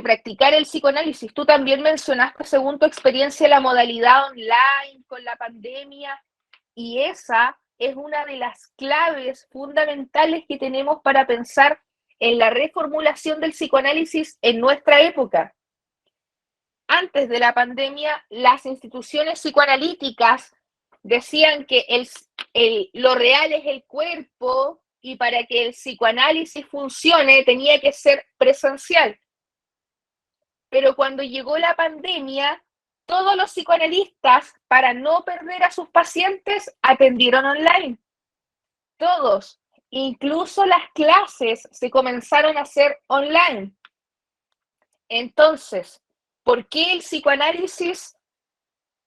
practicar el psicoanálisis. Tú también mencionaste, según tu experiencia, la modalidad online con la pandemia, y esa es una de las claves fundamentales que tenemos para pensar en la reformulación del psicoanálisis en nuestra época. Antes de la pandemia, las instituciones psicoanalíticas decían que lo real es el cuerpo, y para que el psicoanálisis funcione tenía que ser presencial. Pero cuando llegó la pandemia, todos los psicoanalistas, para no perder a sus pacientes, atendieron online. Todos, incluso las clases se comenzaron a hacer online. Entonces, ¿por qué el psicoanálisis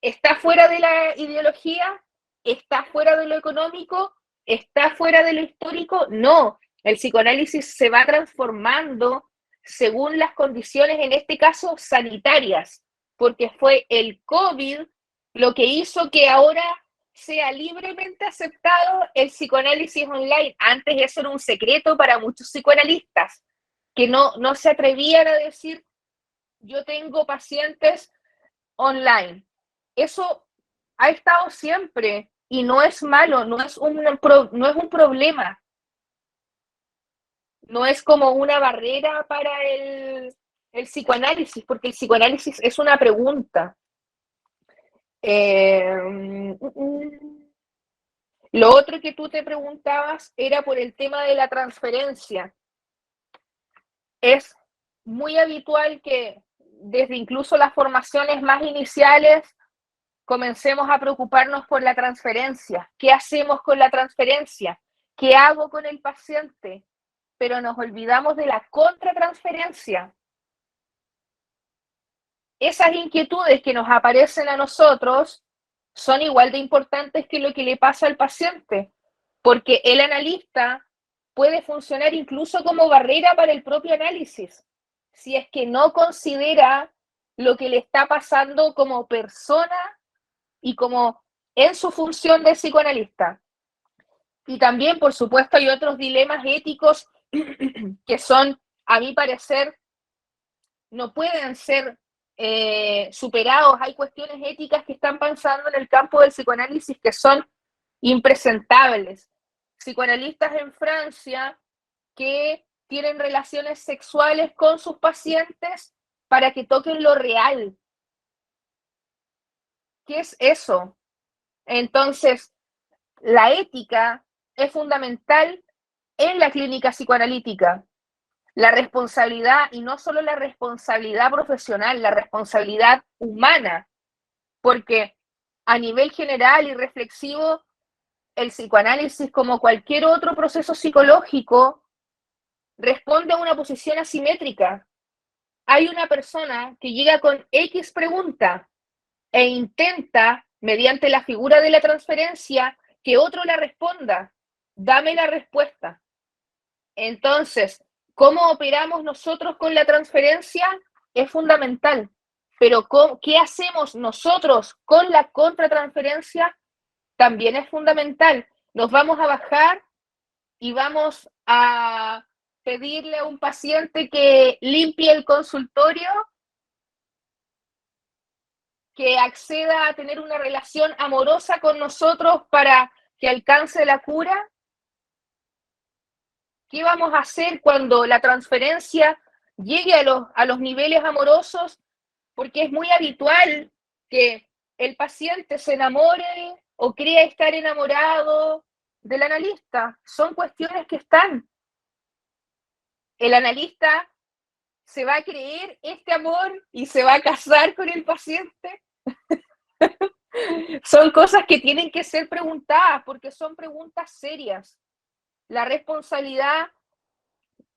está fuera de la ideología? ¿Está fuera de lo económico? ¿Está fuera de lo histórico? No, el psicoanálisis se va transformando según las condiciones, en este caso sanitarias, porque fue el COVID lo que hizo que ahora sea libremente aceptado el psicoanálisis online. Antes eso era un secreto para muchos psicoanalistas, que no se atrevían a decir: yo tengo pacientes online. Eso ha estado siempre y no es malo, no es un problema. No es como una barrera para el psicoanálisis, porque el psicoanálisis es una pregunta. Lo otro que tú te preguntabas era por el tema de la transferencia. Es muy habitual que desde incluso las formaciones más iniciales comencemos a preocuparnos por la transferencia. ¿Qué hacemos con la transferencia? ¿Qué hago con el paciente? Pero nos olvidamos de la contratransferencia. Esas inquietudes que nos aparecen a nosotros son igual de importantes que lo que le pasa al paciente, porque el analista puede funcionar incluso como barrera para el propio análisis, si es que no considera lo que le está pasando como persona y como en su función de psicoanalista. Y también, por supuesto, hay otros dilemas éticos que son, a mi parecer, no pueden ser superados. Hay cuestiones éticas que están pasando en el campo del psicoanálisis que son impresentables. Psicoanalistas en Francia que tienen relaciones sexuales con sus pacientes para que toquen lo real. ¿Qué es eso? Entonces, la ética es fundamental en la clínica psicoanalítica. La responsabilidad, y no solo la responsabilidad profesional, la responsabilidad humana, porque a nivel general y reflexivo, el psicoanálisis, como cualquier otro proceso psicológico, responde a una posición asimétrica. Hay una persona que llega con X pregunta e intenta, mediante la figura de la transferencia, que otro la responda. Dame la respuesta. Entonces, ¿cómo operamos nosotros con la transferencia? Es fundamental. Pero ¿qué hacemos nosotros con la contratransferencia? También es fundamental. Nos vamos a bajar y vamos a pedirle a un paciente que limpie el consultorio, que acceda a tener una relación amorosa con nosotros para que alcance la cura? ¿Qué vamos a hacer cuando la transferencia llegue a los niveles amorosos? Porque es muy habitual que el paciente se enamore o crea estar enamorado del analista. Son cuestiones que están. El analista se va a creer este amor y se va a casar con el paciente. Son cosas que tienen que ser preguntadas porque son preguntas serias. La responsabilidad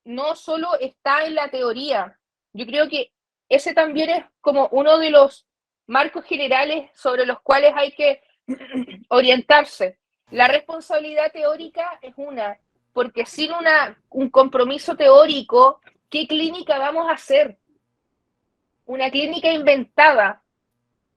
no solo está en la teoría. Yo creo que ese también es como uno de los marcos generales sobre los cuales hay que orientarse. La responsabilidad teórica es una, porque sin un compromiso teórico, ¿qué clínica vamos a hacer? Una clínica inventada,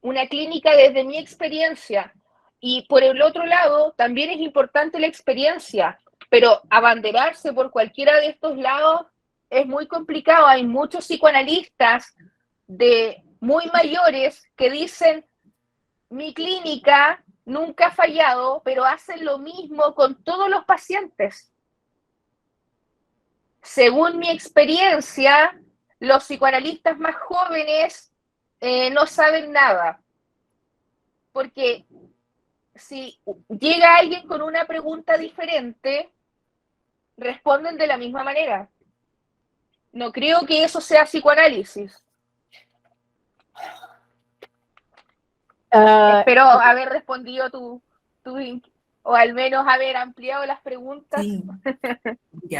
una clínica desde mi experiencia. Y por el otro lado, también es importante la experiencia, pero abanderarse por cualquiera de estos lados es muy complicado. Hay muchos psicoanalistas de muy mayores que dicen, mi clínica nunca ha fallado, pero hacen lo mismo con todos los pacientes. Según mi experiencia, los psicoanalistas más jóvenes no saben nada. Porque si llega alguien con una pregunta diferente, responden de la misma manera. No creo que eso sea psicoanálisis. Espero haber respondido tu o al menos haber ampliado las preguntas. Sim.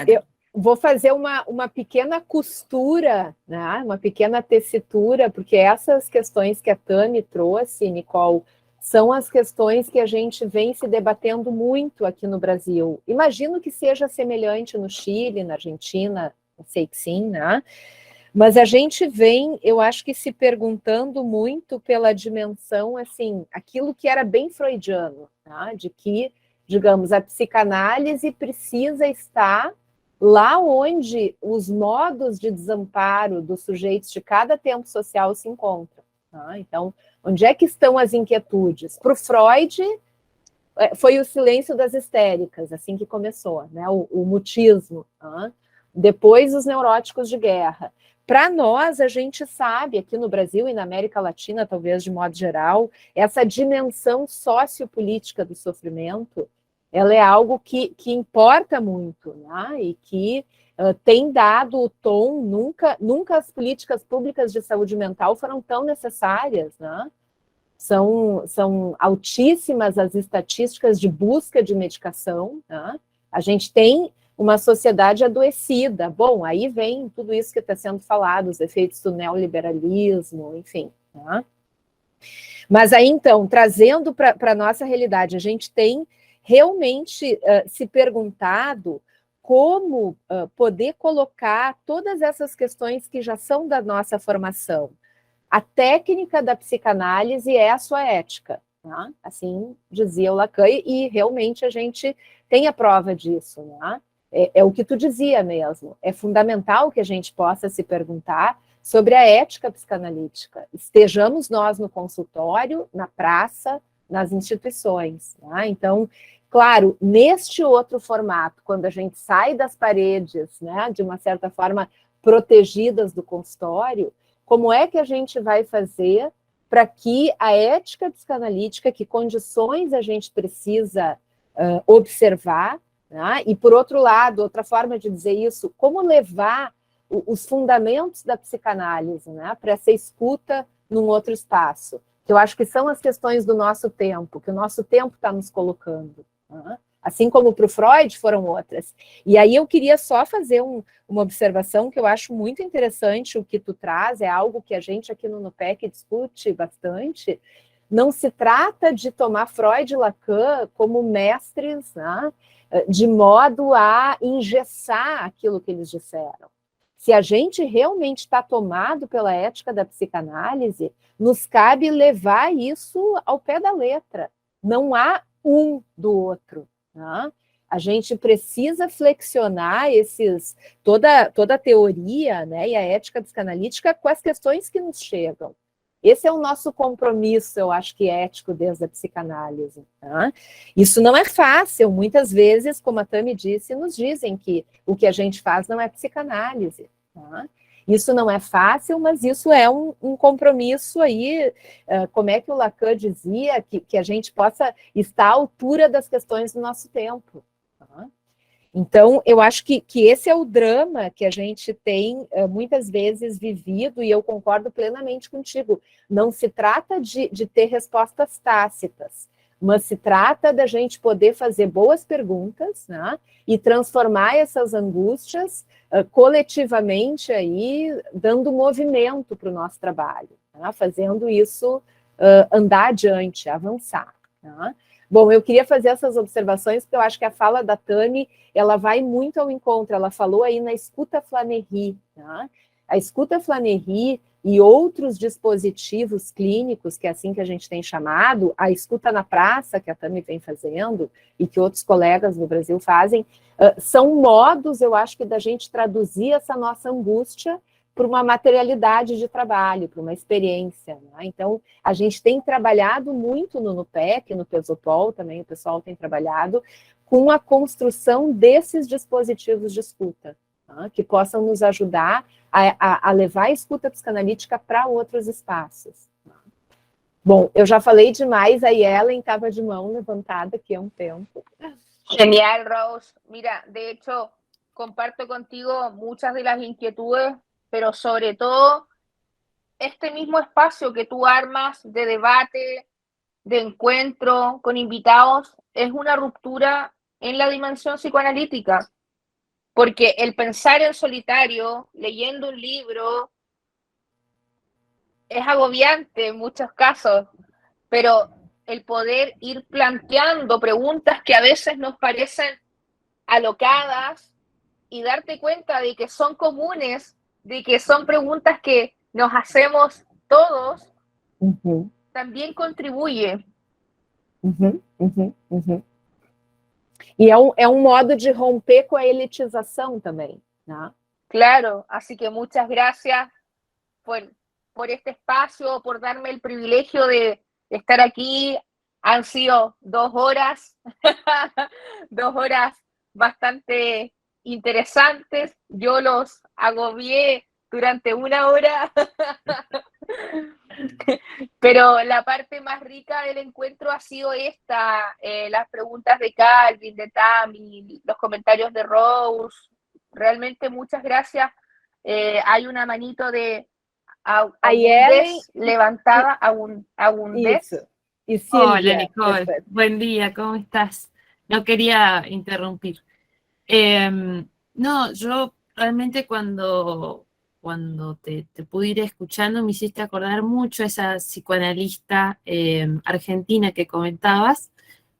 Eu vou fazer uma pequena costura, né? Uma pequena tessitura, porque essas questões que a Tami trouxe, Nicole, são as questões que a gente vem se debatendo muito aqui no Brasil. Imagino que seja semelhante no Chile, na Argentina, eu sei que sim, né? Mas a gente vem, eu acho que se perguntando muito pela dimensão, assim, aquilo que era bem freudiano, tá? De que, digamos, a psicanálise precisa estar lá onde os modos de desamparo dos sujeitos de cada tempo social se encontram. Tá? Então, onde é que estão as inquietudes? Para o Freud, foi o silêncio das histéricas, assim que começou, né? O mutismo. Tá? Depois, os neuróticos de guerra. Para nós, a gente sabe, aqui no Brasil e na América Latina, talvez de modo geral, essa dimensão sociopolítica do sofrimento, ela é algo que importa muito, né? E que tem dado o tom, nunca as políticas públicas de saúde mental foram tão necessárias, né? São altíssimas as estatísticas de busca de medicação, né? A gente tem uma sociedade adoecida. Bom, aí vem tudo isso que está sendo falado, os efeitos do neoliberalismo, enfim. Tá? Mas aí, então, trazendo para a nossa realidade, a gente tem realmente se perguntado como poder colocar todas essas questões que já são da nossa formação. A técnica da psicanálise é a sua ética. Tá? Assim dizia o Lacan, e realmente a gente tem a prova disso, né? É o que tu dizia mesmo, é fundamental que a gente possa se perguntar sobre a ética psicanalítica. Estejamos nós no consultório, na praça, nas instituições. Né? Então, claro, neste outro formato, quando a gente sai das paredes, né, de uma certa forma protegidas do consultório, como é que a gente vai fazer para que a ética psicanalítica, que condições a gente precisa observar, né? E, por outro lado, outra forma de dizer isso, como levar os fundamentos da psicanálise, né, para essa escuta num outro espaço, que eu acho que são as questões do nosso tempo, que o nosso tempo está nos colocando. Né? Assim como para o Freud foram outras. E aí eu queria só fazer uma observação que eu acho muito interessante, o que tu traz, é algo que a gente aqui no NUPEC discute bastante. Não se trata de tomar Freud e Lacan como mestres, né, de modo a engessar aquilo que eles disseram. Se a gente realmente está tomado pela ética da psicanálise, nos cabe levar isso ao pé da letra. Não há um do outro. Né? A gente precisa flexionar toda a teoria, né, e a ética psicanalítica com as questões que nos chegam. Esse é o nosso compromisso, eu acho que ético desde a psicanálise. Tá? Isso não é fácil, muitas vezes, como a Tami disse, nos dizem que o que a gente faz não é psicanálise. Tá? Isso não é fácil, mas isso é um compromisso aí, como é que o Lacan dizia, que a gente possa estar à altura das questões do nosso tempo. Tá? Então, eu acho que esse é o drama que a gente tem muitas vezes vivido, e eu concordo plenamente contigo. Não se trata de ter respostas tácitas, mas se trata da gente poder fazer boas perguntas, né, e transformar essas angústias coletivamente aí, dando movimento para o nosso trabalho, né, fazendo isso andar adiante, avançar. Né. Bom, eu queria fazer essas observações, porque eu acho que a fala da Tami, ela vai muito ao encontro, ela falou aí na escuta Flanery, tá? A escuta Flanery e outros dispositivos clínicos, que é assim que a gente tem chamado, a escuta na praça, que a Tami vem fazendo, e que outros colegas no Brasil fazem, são modos, eu acho, que da gente traduzir essa nossa angústia para uma materialidade de trabalho, para uma experiência. Né? Então, a gente tem trabalhado muito no NUPEC, no Pesopol também, o pessoal tem trabalhado com a construção desses dispositivos de escuta, tá? Que possam nos ajudar a levar a escuta psicanalítica para outros espaços. Tá? Bom, eu já falei demais, a Ellen estava de mão levantada aqui há um tempo. Genial, Rose. Mira, de hecho, comparto contigo muchas de las inquietudes, pero sobre todo este mismo espacio que tú armas de debate, de encuentro con invitados, es una ruptura en la dimensión psicoanalítica, porque el pensar en solitario, leyendo un libro, es agobiante en muchos casos, pero el poder ir planteando preguntas que a veces nos parecen alocadas y darte cuenta de que son comunes, de que son preguntas que nos hacemos todos, también contribuye. E é um modo de romper com a elitização também, né? Claro, así que muchas gracias por este espacio, por darme el privilegio de estar aquí. Han sido 2 horas, 2 horas bastante interesantes. Yo los agobié durante 1 hora, pero la parte más rica del encuentro ha sido esta, las preguntas de Calvin, de Tami, los comentarios de Rose. Realmente muchas gracias. Hay una manito de Agundés levantada, Agundés. Y Silvia, hola, Nicole. Buen día, ¿cómo estás? No quería interrumpir. No, yo realmente cuando te pude ir escuchando me hiciste acordar mucho a esa psicoanalista argentina que comentabas,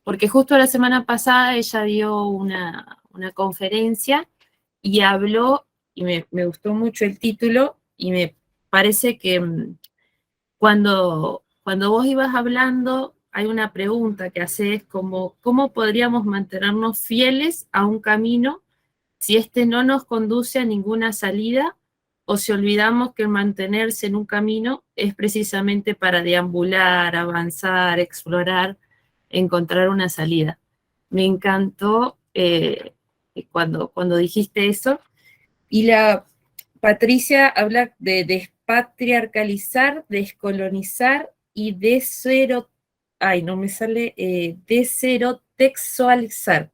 porque justo la semana pasada ella dio una conferencia y habló, y me gustó mucho el título, y me parece que cuando vos ibas hablando, hay una pregunta que haces como, ¿cómo podríamos mantenernos fieles a un camino si este no nos conduce a ninguna salida, o si olvidamos que mantenerse en un camino es precisamente para deambular, avanzar, explorar, encontrar una salida? Me encantó cuando dijiste eso. Y la Patricia habla de despatriarcalizar, descolonizar y deserotexualizar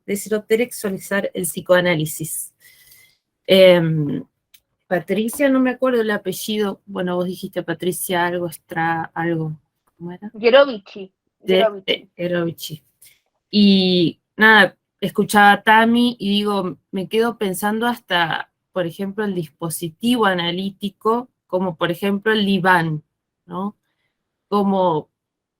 el psicoanálisis. Patricia, no me acuerdo el apellido, bueno, vos dijiste Patricia algo, ¿cómo era? Gerovici. Y nada, escuchaba a Tami y digo, me quedo pensando hasta, por ejemplo, el dispositivo analítico, como por ejemplo el Libán, ¿no? Como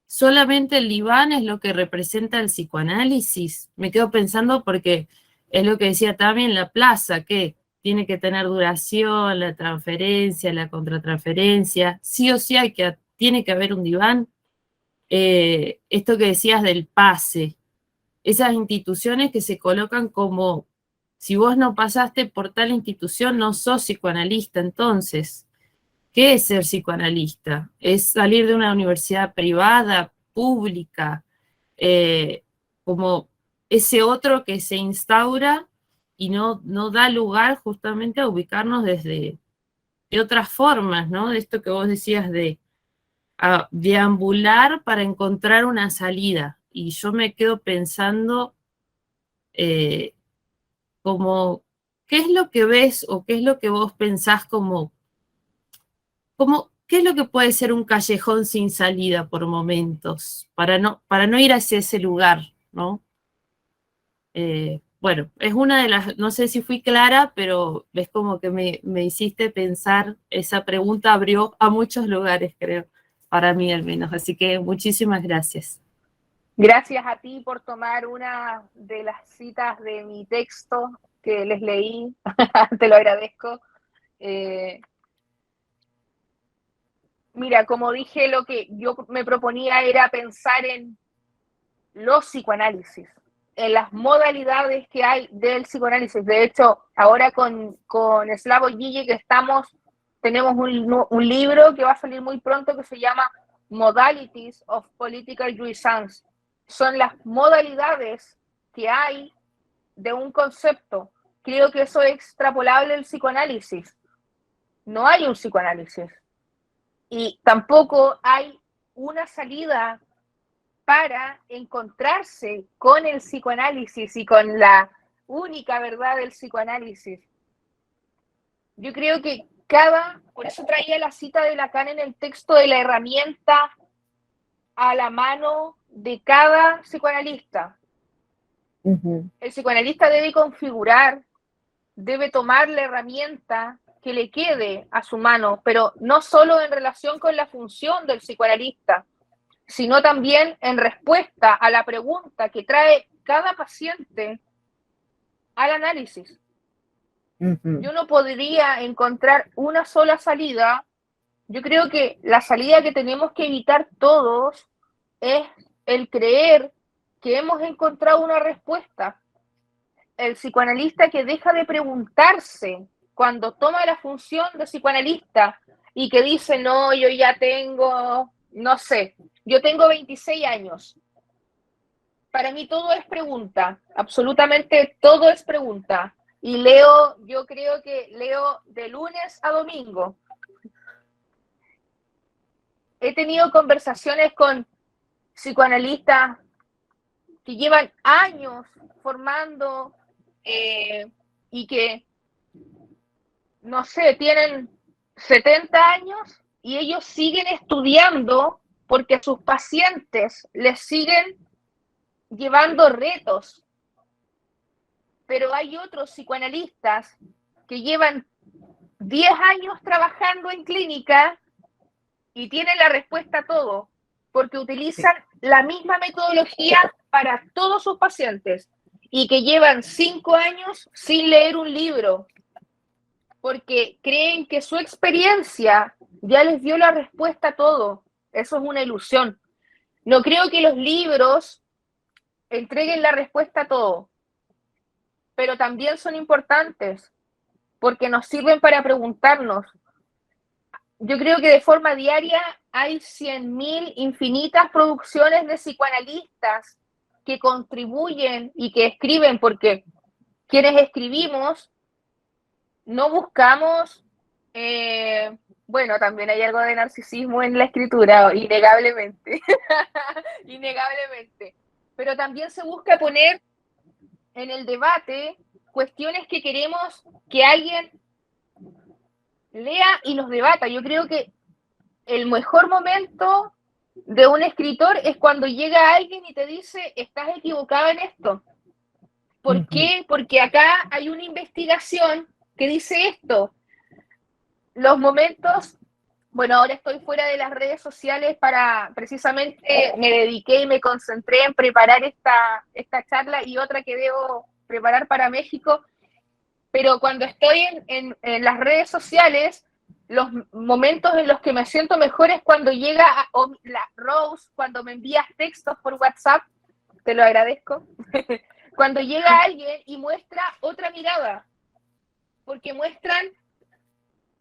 solamente el Libán es lo que representa el psicoanálisis. Me quedo pensando porque es lo que decía también la plaza, que tiene que tener duración, la transferencia, la contratransferencia, sí o sí tiene que haber un diván. Esto que decías del pase, esas instituciones que se colocan como, si vos no pasaste por tal institución, no sos psicoanalista. Entonces, ¿qué es ser psicoanalista? ¿Es salir de una universidad privada, pública, como ese otro que se instaura y no da lugar justamente a ubicarnos de otras formas, ¿no? De esto que vos decías a deambular para encontrar una salida? Y yo me quedo pensando como, ¿qué es lo que ves o qué es lo que vos pensás como qué es lo que puede ser un callejón sin salida por momentos, para no ir hacia ese lugar, ¿no? Bueno, es una de las, no sé si fui clara, pero ves como que me hiciste pensar, esa pregunta abrió a muchos lugares, creo, para mí al menos, así que muchísimas gracias. Gracias a ti por tomar una de las citas de mi texto que les leí, te lo agradezco. Mira, como dije, lo que yo me proponía era pensar en los psicoanálisis, en las modalidades que hay del psicoanálisis. De hecho, ahora con Slavoj Žižek tenemos un libro que va a salir muy pronto que se llama Modalities of Political Jouissance. Son las modalidades que hay de un concepto. Creo que eso es extrapolable al psicoanálisis. No hay un psicoanálisis. Y tampoco hay una salida para encontrarse con el psicoanálisis y con la única verdad del psicoanálisis. Yo creo que por eso traía la cita de Lacan en el texto, de la herramienta a la mano de cada psicoanalista. Uh-huh. El psicoanalista debe configurar, debe tomar la herramienta que le quede a su mano, pero no solo en relación con la función del psicoanalista, sino también en respuesta a la pregunta que trae cada paciente al análisis. Uh-huh. Yo no podría encontrar una sola salida. Yo creo que la salida que tenemos que evitar todos es el creer que hemos encontrado una respuesta. El psicoanalista que deja de preguntarse cuando toma la función de psicoanalista y que dice, no, yo ya tengo, no sé, yo tengo 26 años. Para mí todo es pregunta, absolutamente todo es pregunta. Y yo creo que leo de lunes a domingo. He tenido conversaciones con psicoanalistas que llevan años formando y que, no sé, tienen 70 años y ellos siguen estudiando porque a sus pacientes les siguen llevando retos. Pero hay otros psicoanalistas que llevan 10 años trabajando en clínica y tienen la respuesta a todo, porque utilizan la misma metodología para todos sus pacientes y que llevan 5 años sin leer un libro, porque creen que su experiencia ya les dio la respuesta a todo. Eso es una ilusión. No creo que los libros entreguen la respuesta a todo, pero también son importantes porque nos sirven para preguntarnos. Yo creo que de forma diaria hay 100.000 infinitas producciones de psicoanalistas que contribuyen y que escriben, porque quienes escribimos no buscamos, bueno, también hay algo de narcisismo en la escritura, innegablemente, innegablemente, pero también se busca poner en el debate cuestiones que queremos que alguien lea y los debata. Yo creo que el mejor momento de un escritor es cuando llega alguien y te dice, estás equivocado en esto. ¿Por qué? Porque acá hay una investigación que dice esto. Los momentos, bueno, ahora estoy fuera de las redes sociales precisamente me dediqué y me concentré en preparar esta charla y otra que debo preparar para México, pero cuando estoy en las redes sociales, los momentos en los que me siento mejor es cuando llega la Rose, cuando me envías textos por WhatsApp te lo agradezco, cuando llega alguien y muestra otra mirada, porque muestran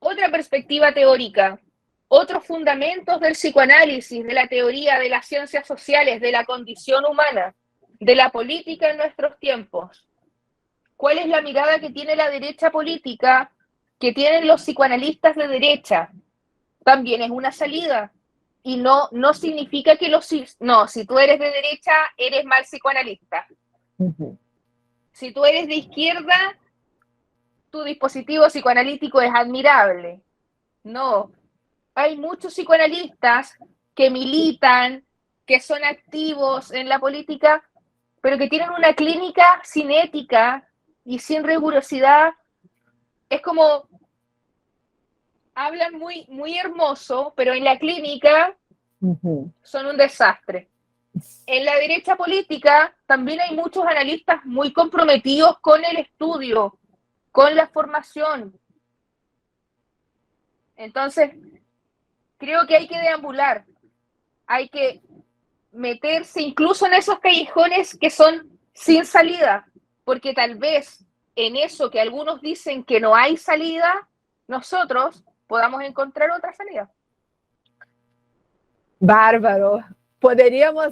otra perspectiva teórica, otros fundamentos del psicoanálisis, de la teoría, de las ciencias sociales, de la condición humana, de la política en nuestros tiempos. ¿Cuál es la mirada que tiene la derecha política, que tienen los psicoanalistas de derecha? También es una salida. Y no significa que si tú eres de derecha, eres mal psicoanalista. Si tú eres de izquierda, tu dispositivo psicoanalítico es admirable. No. Hay muchos psicoanalistas que militan, que son activos en la política, pero que tienen una clínica sin ética y sin rigurosidad. Es como, hablan muy, muy hermoso, pero en la clínica son un desastre. En la derecha política también hay muchos analistas muy comprometidos con el estudio, con la formación. Entonces, creo que hay que deambular, hay que meterse incluso en esos callejones que son sin salida, porque tal vez en eso que algunos dicen que no hay salida, nosotros podamos encontrar otra salida. Bárbaro. Poderíamos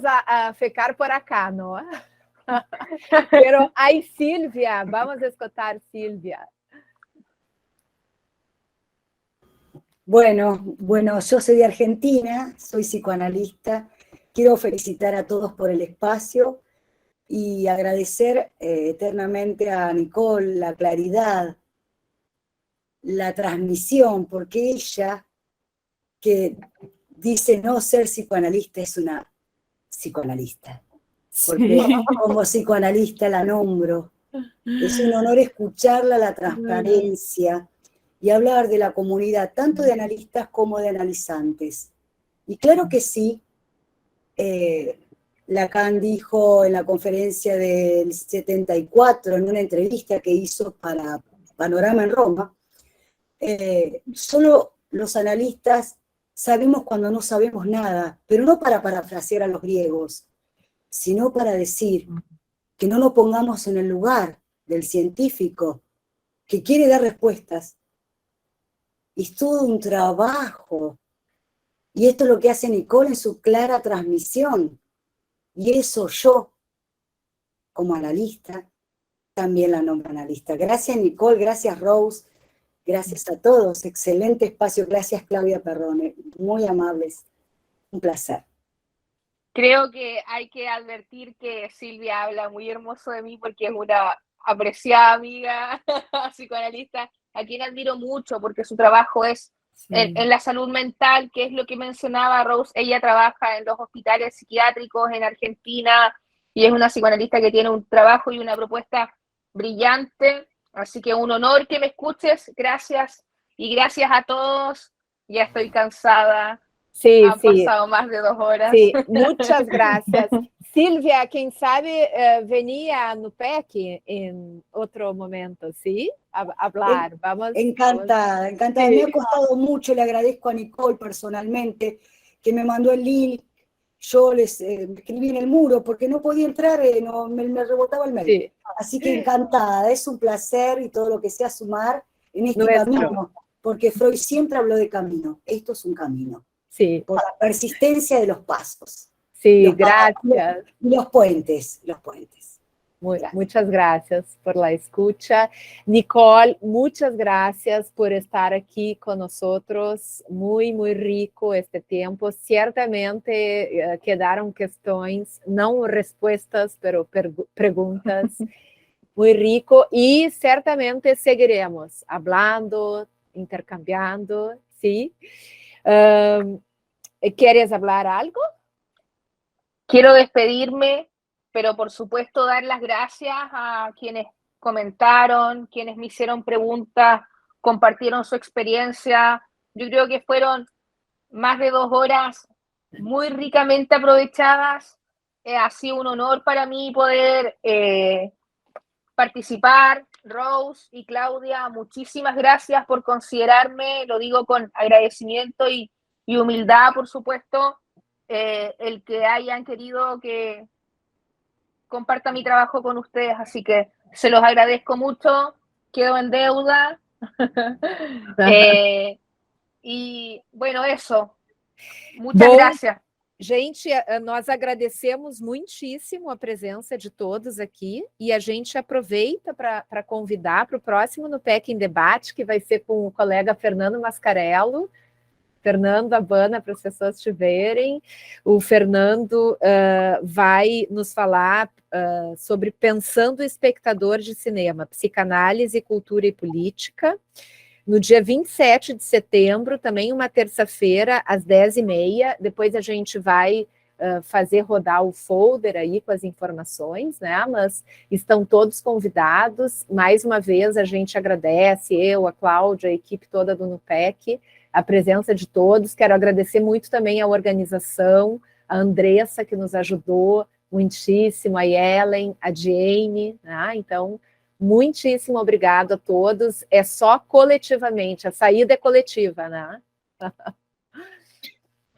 ficar por acá, ¿no? Pero hay Silvia, vamos a escuchar Silvia. Bueno, yo soy de Argentina, soy psicoanalista. Quiero felicitar a todos por el espacio y agradecer eternamente a Nicole la claridad, la transmisión, porque ella, que dice no ser psicoanalista, es una psicoanalista. Porque como psicoanalista la nombro. Es un honor escucharla, la transparencia y hablar de la comunidad, tanto de analistas como de analizantes. Y claro que sí, Lacan dijo en la conferencia del 74, en una entrevista que hizo para Panorama en Roma, solo los analistas sabemos cuando no sabemos nada, pero no para parafrasear a los griegos, sino para decir que no nos pongamos en el lugar del científico que quiere dar respuestas. Y es todo un trabajo. Y esto es lo que hace Nicole en su clara transmisión. Y eso yo, como analista, también la nombro analista. Gracias Nicole, gracias Rose, gracias a todos. Excelente espacio. Gracias Claudia Perrone. Muy amables. Un placer. Creo que hay que advertir que Silvia habla muy hermoso de mí porque es una apreciada amiga psicoanalista, a quien admiro mucho porque su trabajo es en la salud mental, que es lo que mencionaba Rose. Ella trabaja en los hospitales psiquiátricos en Argentina y es una psicoanalista que tiene un trabajo y una propuesta brillante. Así que un honor que me escuches. Gracias y gracias a todos. Ya estoy cansada. Sí, Han pasado más de 2 horas. Sí, muchas gracias. Silvia, quem sabe venía a NUPEC en otro momento, ¿sí? A hablar. Encantada. Sí. Me ha costado mucho, le agradezco a Nicole personalmente, que me mandó el link. Yo les escribí en el muro porque no podía entrar, me rebotaba el mail. Sí. Así que encantada, es un placer y todo lo que sea sumar en este camino, porque Freud siempre habló de camino. Esto es un camino. Sí. Por la persistencia de los pasos. Sí, gracias. Los puentes. Muchas gracias por la escucha. Nicole, muchas gracias por estar aquí con nosotros. Muy, muy rico este tiempo. Ciertamente quedaron cuestiones, no respuestas, pero preguntas. Muy rico. Y ciertamente seguiremos hablando, intercambiando, ¿sí? ¿Quieres hablar algo? Quiero despedirme, pero por supuesto dar las gracias a quienes comentaron, quienes me hicieron preguntas, compartieron su experiencia. Yo creo que fueron más de 2 horas muy ricamente aprovechadas. Ha sido un honor para mí poder participar. Rose y Claudia, muchísimas gracias por considerarme, lo digo con agradecimiento y humildad, por supuesto, el que hayan querido que comparta mi trabajo con ustedes, así que se los agradezco mucho, quedo en deuda. E, bueno, isso. Muitas graças. Gente, nós agradecemos muitíssimo a presença de todos aqui e a gente aproveita para convidar para o próximo NUPEC em Debate, que vai ser com o colega Fernando Mascarello. Fernando, Habana, para as pessoas te verem. O Fernando vai nos falar sobre Pensando o Espectador de Cinema, Psicanálise, Cultura e Política. No dia 27 de setembro, também uma terça-feira, às 10h30. Depois a gente vai fazer rodar o folder aí com as informações, né? Mas estão todos convidados. Mais uma vez, a gente agradece, eu, a Cláudia, a equipe toda do NUPEC, a presença de todos. Quero agradecer muito também a organização, a Andressa, que nos ajudou muitíssimo, a Ellen, a Jane, né? Então, muitíssimo obrigado a todos. É só coletivamente, a saída é coletiva, né?